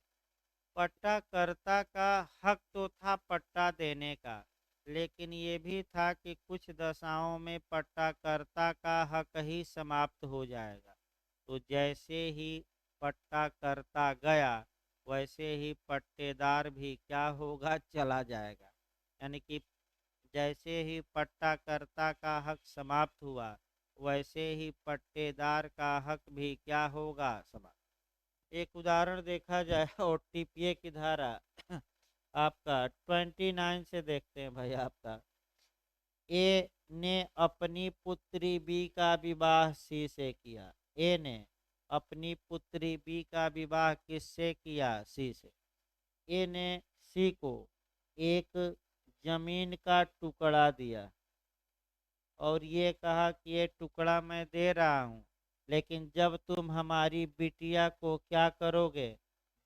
पट्टाकर्ता का हक तो था पट्टा देने का, लेकिन ये भी था कि कुछ दशाओं में पट्टाकर्ता का हक ही समाप्त हो जाएगा। तो जैसे ही पट्टाकर्ता गया, वैसे ही पट्टेदार भी क्या होगा, चला जाएगा। यानी कि जैसे ही पट्टाकर्ता का हक समाप्त हुआ, वैसे ही पट्टेदार का हक भी क्या होगा, समाप्त। एक उदाहरण देखा जाए और टीपीए की धारा आपका 29 से देखते हैं भाई। आपका ए ने अपनी पुत्री बी का विवाह सी से किया। ए ने अपनी पुत्री बी का विवाह किससे किया, सी से। ए ने सी को एक जमीन का टुकड़ा दिया और ये कहा कि ये टुकड़ा मैं दे रहा हूँ, लेकिन जब तुम हमारी बिटिया को क्या करोगे,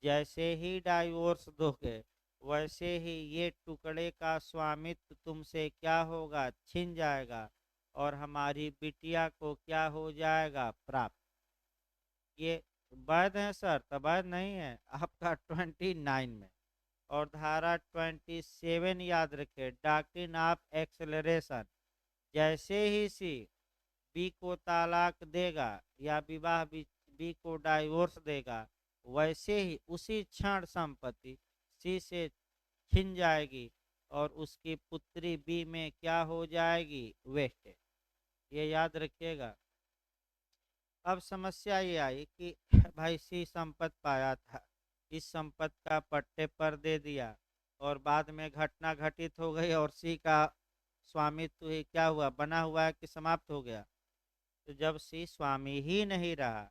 जैसे ही डाइवोर्स दोगे, वैसे ही ये टुकड़े का स्वामित्व तुमसे क्या होगा, छिन जाएगा, और हमारी बिटिया को क्या हो जाएगा, प्राप्त। ये वैध है सर, तो वैध नहीं है आपका 29 में। और धारा 27 याद रखे, डॉक्ट्रिन ऑफ एक्सेलरेशन। जैसे ही सी बी को तालाक देगा या विवाह बी को डाइवोर्स देगा, वैसे ही उसी क्षण संपत्ति सी से छिन जाएगी और उसकी पुत्री बी में क्या हो जाएगी, वेस्ट। ये याद रखिएगा। अब समस्या ये आई कि भाई सी संपत्ति पाया था, इस संपत्ति का पट्टे पर दे दिया, और बाद में घटना घटित हो गई और सी का स्वामित्व ही क्या हुआ, बना हुआ है कि समाप्त हो गया। तो जब सी स्वामी ही नहीं रहा,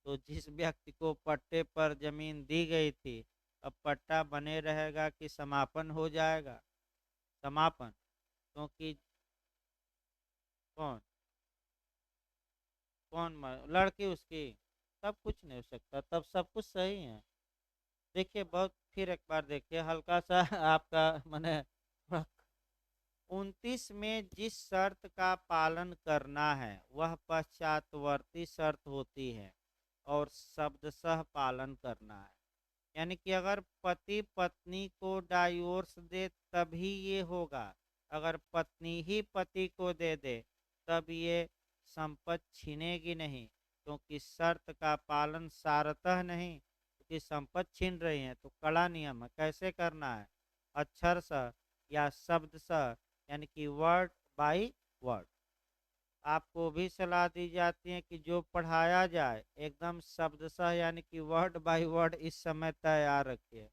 तो जिस व्यक्ति को पट्टे पर जमीन दी गई थी, अब पट्टा बने रहेगा कि समापन हो जाएगा, समापन। क्योंकि कौन कौन लड़की उसकी, तब कुछ नहीं हो सकता, तब सब कुछ सही है। देखिए बहुत, फिर एक बार देखिए हल्का सा आपका मैंने 29 में जिस शर्त का पालन करना है वह पश्चातवर्ती शर्त होती है और शब्दशः पालन करना है। यानी कि अगर पति पत्नी को डाइवोर्स दे तभी ये होगा, अगर पत्नी ही पति को दे दे तब ये संपत्ति छीनेगी नहीं, क्योंकि शर्त का पालन सारतः नहीं, क्योंकि संपत्ति छीन रही है। तो कड़ा नियम है, कैसे करना है, अक्षर स या शब्द स, यानी कि वर्ड बाय वर्ड। आपको भी सलाह दी जाती है कि जो पढ़ाया जाए एकदम शब्दशः यानी कि वर्ड बाय वर्ड इस समय तैयार रखिए।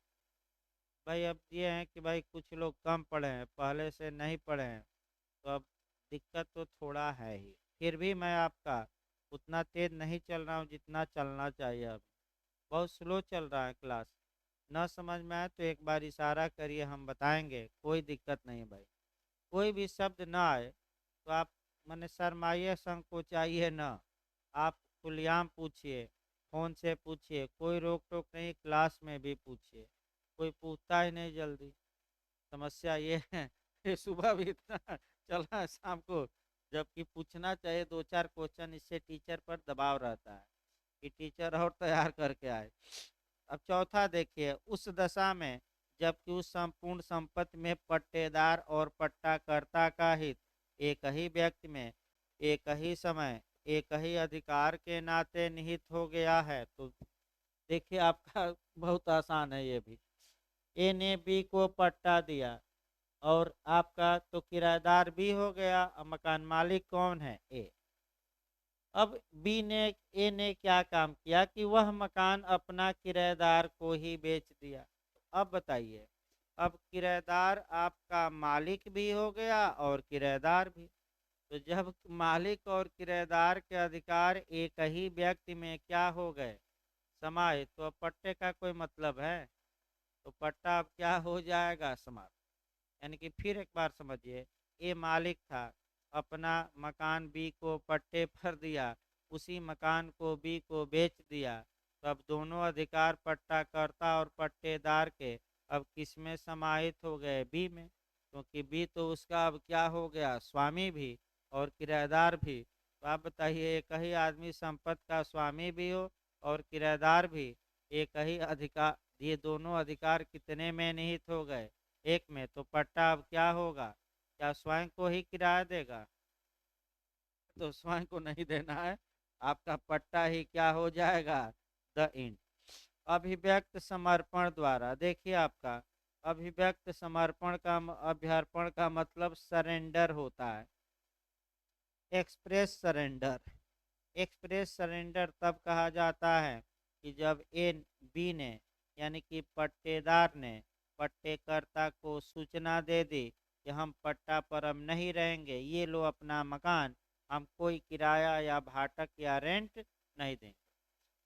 भाई अब ये है कि भाई कुछ लोग कम पढ़े हैं, पहले से नहीं पढ़े हैं, तो अब दिक्कत तो थोड़ा है ही। फिर भी मैं आपका उतना तेज नहीं चल रहा हूँ जितना चलना चाहिए। अब बहुत स्लो चल रहा है क्लास। न समझ में आए तो एक बार इशारा करिए, हम बताएंगे, कोई दिक्कत नहीं भाई। कोई भी शब्द ना आए तो आप मैंने शरमाइए, संकोचाइए न, आप खुलेआम पूछिए, फोन से पूछिए, कोई रोक टोक नहीं, क्लास में भी पूछिए, कोई पूछता ही नहीं जल्दी। समस्या ये है कि सुबह भी इतना चला है, शाम को जबकि पूछना चाहिए दो चार क्वेश्चन, इससे टीचर पर दबाव रहता है कि टीचर और तैयार करके आए। अब चौथा देखिए, उस दशा में जबकि उस संपूर्ण संपत्ति में पट्टेदार और पट्टाकर्ता का हित एक ही व्यक्ति में एक ही समय एक ही अधिकार के नाते निहित हो गया है। तो देखिए आपका बहुत आसान है ये भी। ए ने बी को पट्टा दिया और आपका तो किराएदार भी हो गया, और मकान मालिक कौन है, ए। अब ए ने क्या काम किया कि वह मकान अपना किराएदार को ही बेच दिया। अब बताइए, अब किराएदार आपका मालिक भी हो गया और किराएदार भी। तो जब मालिक और किराएदार के अधिकार एक ही व्यक्ति में क्या हो गए, समाहित, तो अब पट्टे का कोई मतलब है? तो पट्टा अब क्या हो जाएगा, समाप्त। यानी कि फिर एक बार समझिए, ए मालिक था, अपना मकान बी को पट्टे पर दिया, उसी मकान को बी को बेच दिया, तो अब दोनों अधिकार पट्टाकर्ता और पट्टेदार के अब किस में समाहित हो गए, बी में, क्योंकि बी तो उसका अब क्या हो गया, स्वामी भी और किराएदार भी। तो आप बताइए, एक ही आदमी संपत्ति का स्वामी भी हो और किराएदार भी, एक ही अधिकार, ये दोनों अधिकार कितने में निहित हो गए, एक में। तो पट्टा अब क्या होगा, क्या स्वयं को ही किराया देगा? तो स्वयं को नहीं देना है, आपका पट्टा ही क्या हो जाएगा, द इंड। अभिव्यक्त समर्पण द्वारा, देखिए आपका अभिव्यक्त समर्पण का अभ्यर्पण का मतलब सरेंडर होता है, एक्सप्रेस सरेंडर। एक्सप्रेस सरेंडर तब कहा जाता है कि जब ए बी ने, यानी कि पट्टेदार ने पट्टेकर्ता को सूचना दे दी कि हम पट्टा पर अब नहीं रहेंगे, ये लो अपना मकान, हम कोई किराया या भाटक या रेंट नहीं देंगे।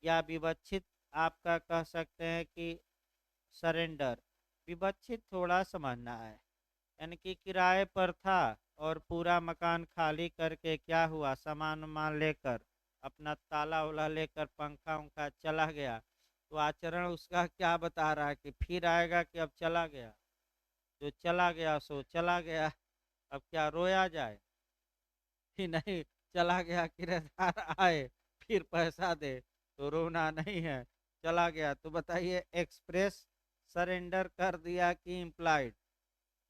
या विवक्षित आपका कह सकते हैं कि सरेंडर, विवक्षित थोड़ा समझना है, यानी कि किराए पर था और पूरा मकान खाली करके क्या हुआ, सामान वामान लेकर, अपना ताला उला लेकर पंखा उंखा चला गया, तो आचरण उसका क्या बता रहा है कि फिर आएगा कि अब चला गया? जो चला गया सो चला गया। अब क्या रोया जाए कि नहीं, चला गया किराएदार आए फिर पैसा दे, तो रोना नहीं है, चला गया। तो बताइए, एक्सप्रेस सरेंडर कर दिया कि इम्प्लाइड?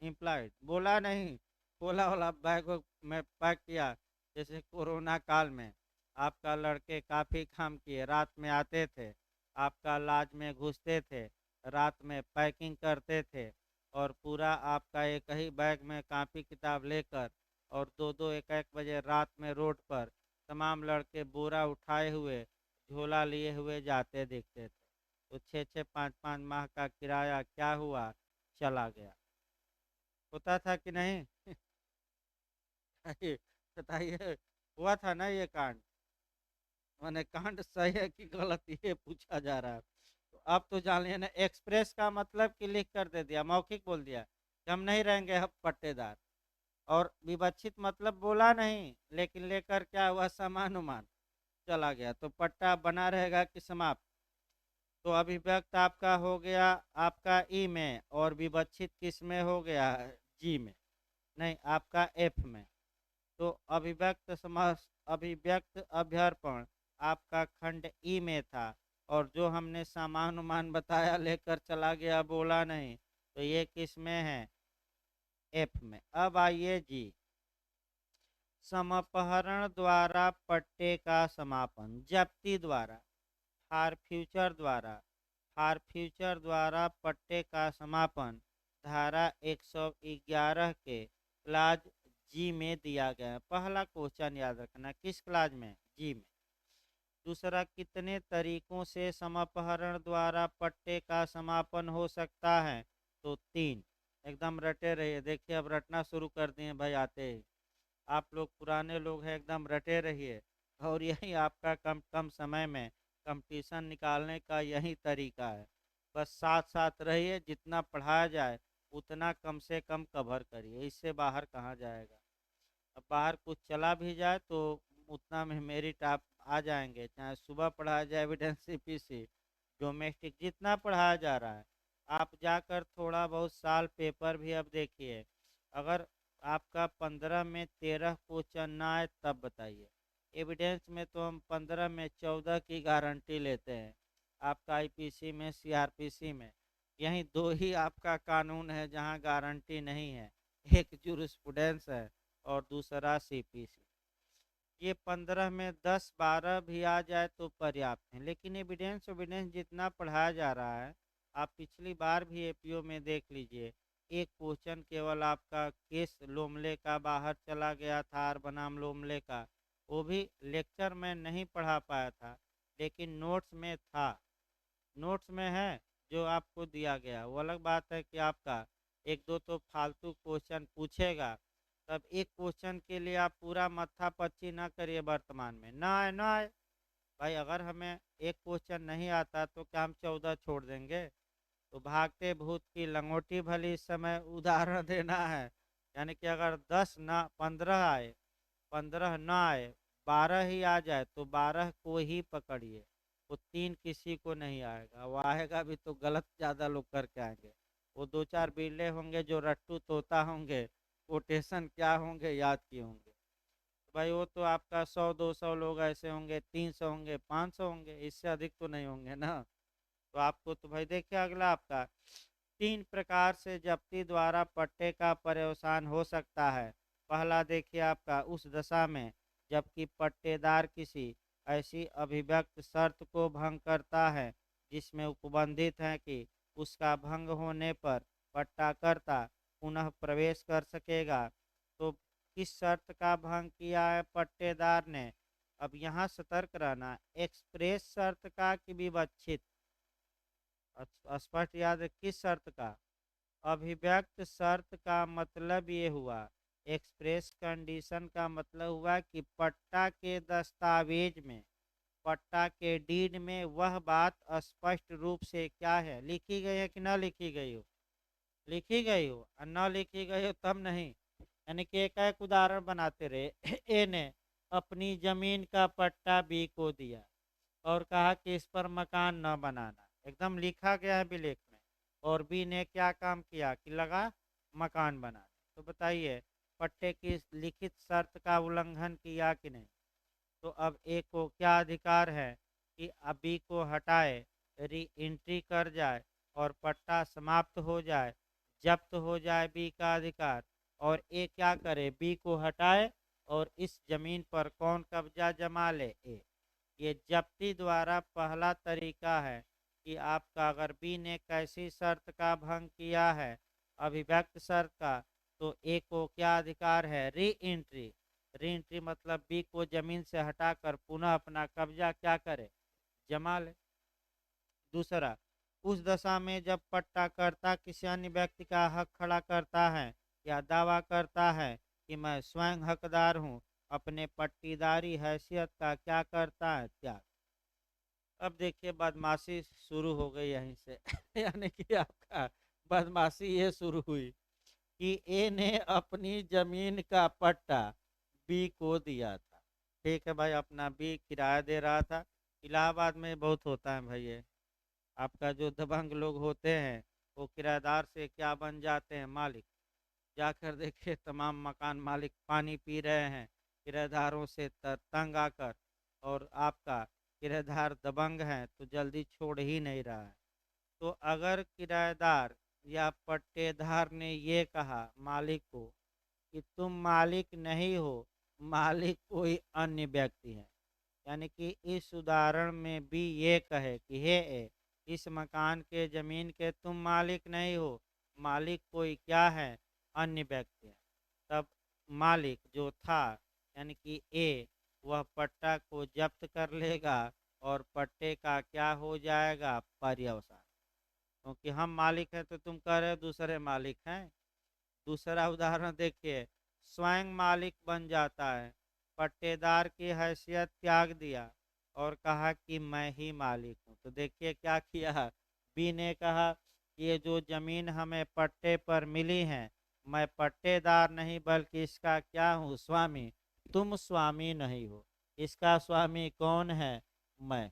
इम्प्लाइड, बोला नहीं, खोला वाला बैग में पैक किया। जैसे कोरोना काल में आपका लड़के काफ़ी काम किए, रात में आते थे, आपका लॉज में घुसते थे, रात में पैकिंग करते थे, और पूरा आपका एक ही बैग में कॉपी किताब लेकर, और दो दो एक एक बजे रात में रोड पर तमाम लड़के बोरा उठाए हुए, झोला लिए हुए जाते दिखते थे। तो 6-6 5-5 माह का किराया क्या हुआ, चला गया। होता था कि नहीं? बताइए, बताइए, हुआ था ना ये कांड? मैंने कांड सही है कि गलत, ये पूछा जा रहा है। तो अब तो जान लिया ना, एक्सप्रेस का मतलब कि लिख कर दे दिया, मौखिक बोल दिया कि हम नहीं रहेंगे अब पट्टेदार। और विवक्षित मतलब बोला नहीं, लेकिन लेकर क्या हुआ, सामान उमान चला गया। तो पट्टा बना रहेगा कि समाप्त? तो अभिव्यक्त आपका हो गया आपका ई में, और विवक्षित किस में हो गया, जी में, नहीं आपका एफ में। तो अभिव्यक्त समास, अभिव्यक्त अभ्यर्पण आपका खंड ई में था, और जो हमने सामान उमान बताया लेकर चला गया, बोला नहीं, तो ये किस में है, एफ में। अब आइए जी, समापहरण द्वारा पट्टे का समापन, जब्ती द्वारा, फार फ्यूचर द्वारा, फार फ्यूचर द्वारा पट्टे का समापन धारा 111 के क्लाज जी में दिया गया है। पहला क्वेश्चन याद रखना, किस क्लाज में, जी में। दूसरा, कितने तरीकों से समापहरण द्वारा पट्टे का समापन हो सकता है, तो 3। एकदम रटे रहिए, देखिए अब रटना शुरू कर दिए भाई, आते ही आप लोग पुराने लोग हैं, एकदम रटे रहिए। और यही आपका कम कम समय में कंपटीशन निकालने का यही तरीका है। बस साथ साथ रहिए, जितना पढ़ाया जाए उतना कम से कम कवर करिए, इससे बाहर कहाँ जाएगा। अब बाहर कुछ चला भी जाए तो उतना में मेरिट आप आ जाएंगे, चाहे सुबह पढ़ाया जाए एविडेंस सीपीसी, डोमेस्टिक, जितना पढ़ाया जा रहा है। आप जाकर थोड़ा बहुत साल पेपर भी अब देखिए, अगर आपका 15 में 13 क्वेश्चन ना आए तब बताइए। एविडेंस में तो हम 15 में 14 की गारंटी लेते हैं, आपका आईपीसी में, सीआरपीसी में, यही दो ही आपका कानून है जहां गारंटी नहीं है, एक जूरिस्प्रूडेंस है और दूसरा सीपीसी। ये 15 में 10-12 भी आ जाए तो पर्याप्त है, लेकिन एविडेंस एविडेंस जितना पढ़ाया जा रहा है, आप पिछली बार भी एपीओ में देख लीजिए, एक क्वेश्चन केवल आपका केस लोमले का बाहर चला गया था, आर बनाम लोमले का, वो भी लेक्चर में नहीं पढ़ा पाया था, लेकिन नोट्स में था, नोट्स में है, जो आपको दिया गया। वो अलग बात है कि आपका एक दो तो फालतू क्वेश्चन पूछेगा, तब एक क्वेश्चन के लिए आप पूरा माथा पच्ची ना करिए वर्तमान में, ना आए ना आए। भाई अगर हमें एक क्वेश्चन नहीं आता तो क्या हम 14 छोड़ देंगे? तो भागते भूत की लंगोटी भली इस समय उदाहरण देना है। यानी कि अगर 10 ना 15 आए, 15 ना आए, 12 ही आ जाए तो 12 को ही पकड़िए। वो 3 किसी को नहीं आएगा, वो आएगा भी तो गलत ज़्यादा लोग करके आएंगे। वो दो चार बिल्ले होंगे जो रट्टू तोता होंगे, कोटेशन क्या होंगे याद किए होंगे। तो भाई वो तो आपका 100 200 लोग ऐसे होंगे, 300 होंगे, 500 होंगे, इससे अधिक तो नहीं होंगे ना। तो आपको तो भाई देखिए अगला आपका 3 प्रकार से जप्ती द्वारा पट्टे का पर्यवसान हो सकता है। पहला देखिए आपका उस दशा में जबकि पट्टेदार किसी ऐसी अभिव्यक्त शर्त को भंग करता है जिसमें उपबंधित है कि उसका भंग होने पर पट्टाकर्ता पुनः प्रवेश कर सकेगा। तो किस शर्त का भंग किया है पट्टेदार ने? अब यहाँ सतर्क रहना, एक्सप्रेस शर्त का कि विवक्षित? स्पष्ट याद है किस शर्त का? अभिव्यक्त शर्त का मतलब ये हुआ, एक्सप्रेस कंडीशन का मतलब हुआ कि पट्टा के दस्तावेज में, पट्टा के डीड में वह बात स्पष्ट रूप से क्या है, लिखी गई है कि ना लिखी गई हो? लिखी गई हो, और न लिखी गई हो तब नहीं। यानी कि एक एक उदाहरण बनाते रहे। ए ने अपनी जमीन का पट्टा बी को दिया और कहा कि इस पर मकान न बनाना, एकदम लिखा गया है विलेख में। और बी ने क्या काम किया कि लगा मकान बनाने। तो बताइए पट्टे की लिखित शर्त का उल्लंघन किया कि नहीं? तो अब ए को क्या अधिकार है कि अब बी को हटाए, री एंट्री कर जाए और पट्टा समाप्त हो जाए, जब्त हो जाए बी का अधिकार। और ए क्या करे, बी को हटाए और इस जमीन पर कौन कब्जा जमा ले? ए। ये जब्ती द्वारा पहला तरीका है कि आपका अगर बी ने कैसी शर्त का भंग किया है, अभिव्यक्त शर्त का, तो ए को क्या अधिकार है? Re entry. री एंट्री मतलब बी को जमीन से हटाकर पुनः अपना कब्जा क्या करे? जमा ले। दूसरा, उस दशा में जब पट्टाकर्ता किसी अन्य व्यक्ति का हक खड़ा करता है या दावा करता है कि मैं स्वयं हकदार हूँ, अपने पट्टीदारी हैसियत का क्या करता है? त्याग। अब देखिए बदमाशी शुरू हो गई यहीं से। यानी कि आपका बदमाशी ये शुरू हुई कि ए ने अपनी जमीन का पट्टा बी को दिया था। ठीक है भाई, अपना बी किराया दे रहा था। इलाहाबाद में बहुत होता है भाई ये, आपका जो दबंग लोग होते हैं वो किराएदार से क्या बन जाते हैं? मालिक। जाकर देखिए तमाम मकान मालिक पानी पी रहे हैं किराएदारों से तंग आकर, और आपका किराएदार दबंग है तो जल्दी छोड़ ही नहीं रहा है। तो अगर किराएदार या पट्टेदार ने ये कहा मालिक को कि तुम मालिक नहीं हो, मालिक कोई अन्य व्यक्ति है, यानी कि इस उदाहरण में भी ये कहे कि हे ए, इस मकान के जमीन के तुम मालिक नहीं हो, मालिक कोई क्या है? अन्य व्यक्ति है। तब मालिक जो था यानी कि ए, वह पट्टा को जब्त कर लेगा और पट्टे का क्या हो जाएगा? पर्यवसान। क्योंकि हम मालिक हैं तो तुम कह रहे हो दूसरे मालिक हैं। दूसरा उदाहरण देखिए, स्वयं मालिक बन जाता है, पट्टेदार की हैसियत त्याग दिया और कहा कि मैं ही मालिक हूँ। तो देखिए क्या किया, बी ने कहा कि ये जो जमीन हमें पट्टे पर मिली है, मैं पट्टेदार नहीं बल्कि इसका क्या हूँ? स्वामी। तुम स्वामी नहीं हो, इसका स्वामी कौन है? मैं।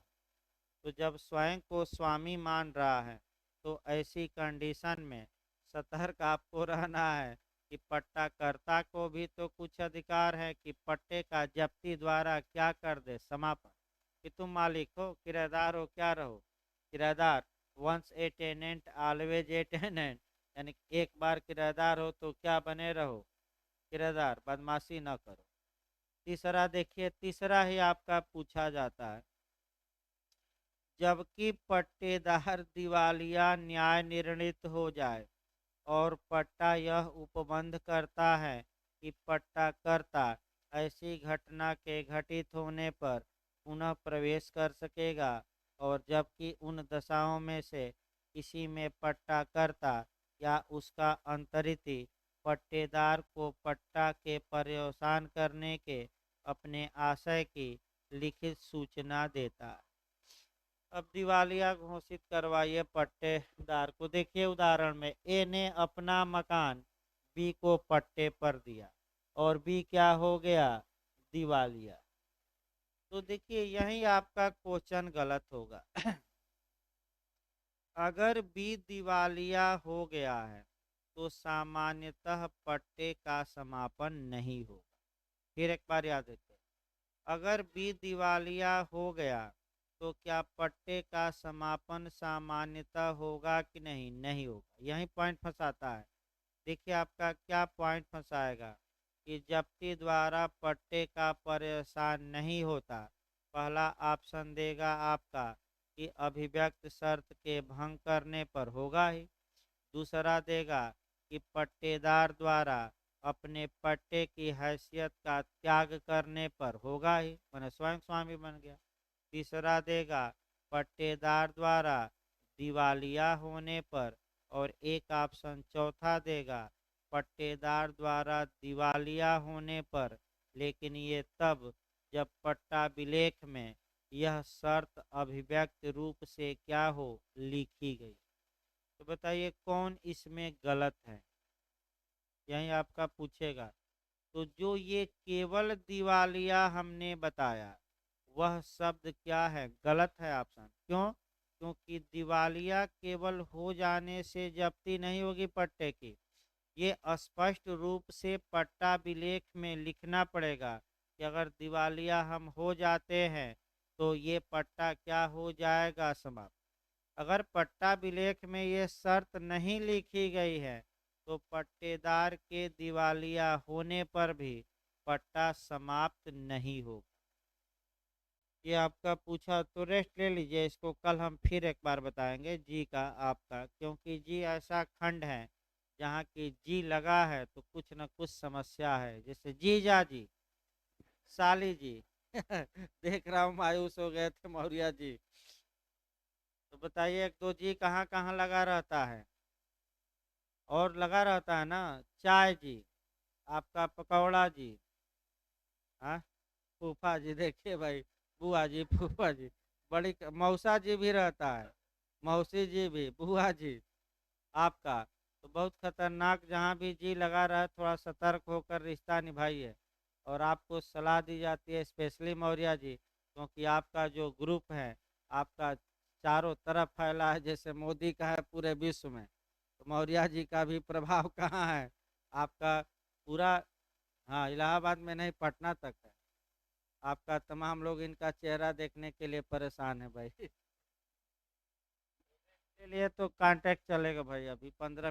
तो जब स्वयं को स्वामी मान रहा है तो ऐसी कंडीशन में सतर्क आपको रहना है कि पट्टाकर्ता को भी तो कुछ अधिकार है कि पट्टे का जब्ती द्वारा क्या कर दे? समापन। कि तुम मालिक हो, किराएदार हो, क्या रहो? किराएदार। Once a tenant always a tenant, यानी एक बार किराएदार हो तो क्या बने रहो? किराएदार। बदमाशी न करो। तीसरा देखिए, तीसरा ही आपका पूछा जाता है, जबकि पट्टेदार दिवालिया न्याय निर्णित हो जाए और पट्टा यह उपबंध करता है कि पट्टाकर्ता ऐसी घटना के घटित होने पर पुनः प्रवेश कर सकेगा, और जबकि उन दशाओं में से किसी में पट्टा करता या उसका अंतरिति पट्टेदार को पट्टा के पर्यवसान करने के अपने आशय की लिखित सूचना देता। अब दिवालिया घोषित करवाइए पट्टेदार को। देखिए उदाहरण में ए ने अपना मकान बी को पट्टे पर दिया और बी क्या हो गया, दिवालिया। तो देखिए यही आपका क्वेश्चन गलत होगा। अगर बी दिवालिया हो गया है तो सामान्यतः पट्टे का समापन नहीं होगा। फिर एक बार याद रखिए, अगर बी दिवालिया हो गया तो क्या पट्टे का समापन सामान्यतः होगा कि नहीं, नहीं होगा। यही पॉइंट फंसाता है। देखिए आपका क्या पॉइंट फंसाएगा कि जब्ती द्वारा पट्टे का पर्यवसान नहीं होता। पहला ऑप्शन देगा आपका कि अभिव्यक्त शर्त के भंग करने पर होगा ही। दूसरा देगा कि पट्टेदार द्वारा अपने पट्टे की हैसियत का त्याग करने पर होगा ही, मैंने स्वयं स्वामी बन गया। तीसरा देगा पट्टेदार द्वारा दिवालिया होने पर। और एक ऑप्शन चौथा देगा पट्टेदार द्वारा दिवालिया होने पर, लेकिन ये तब जब पट्टा विलेख में यह शर्त अभिव्यक्त रूप से क्या हो, लिखी गई। तो बताइए कौन इसमें गलत है, यही आपका पूछेगा। तो जो ये केवल दिवालिया हमने बताया वह शब्द क्या है, गलत है ऑप्शन। क्यों? क्योंकि दिवालिया केवल हो जाने से जब्ती नहीं होगी पट्टे की। ये स्पष्ट रूप से पट्टा विलेख में लिखना पड़ेगा कि अगर दिवालिया हम हो जाते हैं तो ये पट्टा क्या हो जाएगा, समाप्त। अगर पट्टा विलेख में ये शर्त नहीं लिखी गई है तो पट्टेदार के दिवालिया होने पर भी पट्टा समाप्त नहीं होगा। ये आपका पूछा तो रेस्ट ले लीजिए, इसको कल हम फिर एक बार बताएंगे जी का आपका, क्योंकि जी ऐसा खंड है जहाँ की जी लगा है तो कुछ न कुछ समस्या है। जैसे जी जा जी, साली जी। देख रहा हूँ मायूस हो गए थे मौर्य जी। तो बताइए एक दो जी कहाँ कहाँ लगा रहता है, और लगा रहता है ना, चाय जी, आपका पकौड़ा जी, हाँ, फूफा जी, देखिए भाई, बुआ जी, फूफा जी, बड़ी मौसा जी भी रहता है, मौसी जी भी, बुआ जी आपका। तो बहुत खतरनाक, जहाँ भी जी लगा रहा है थोड़ा सतर्क होकर रिश्ता निभाइए। और आपको सलाह दी जाती है स्पेशली मौर्य जी, क्योंकि आपका जो ग्रुप है आपका चारों तरफ फैला है, जैसे मोदी का है पूरे विश्व में, तो मौर्य जी का भी प्रभाव कहाँ है आपका पूरा। हाँ, इलाहाबाद में नहीं, पटना तक है आपका। तमाम लोग इनका चेहरा देखने के लिए परेशान है भाई। के लिए तो कांटेक्ट चलेगा भाई, अभी 15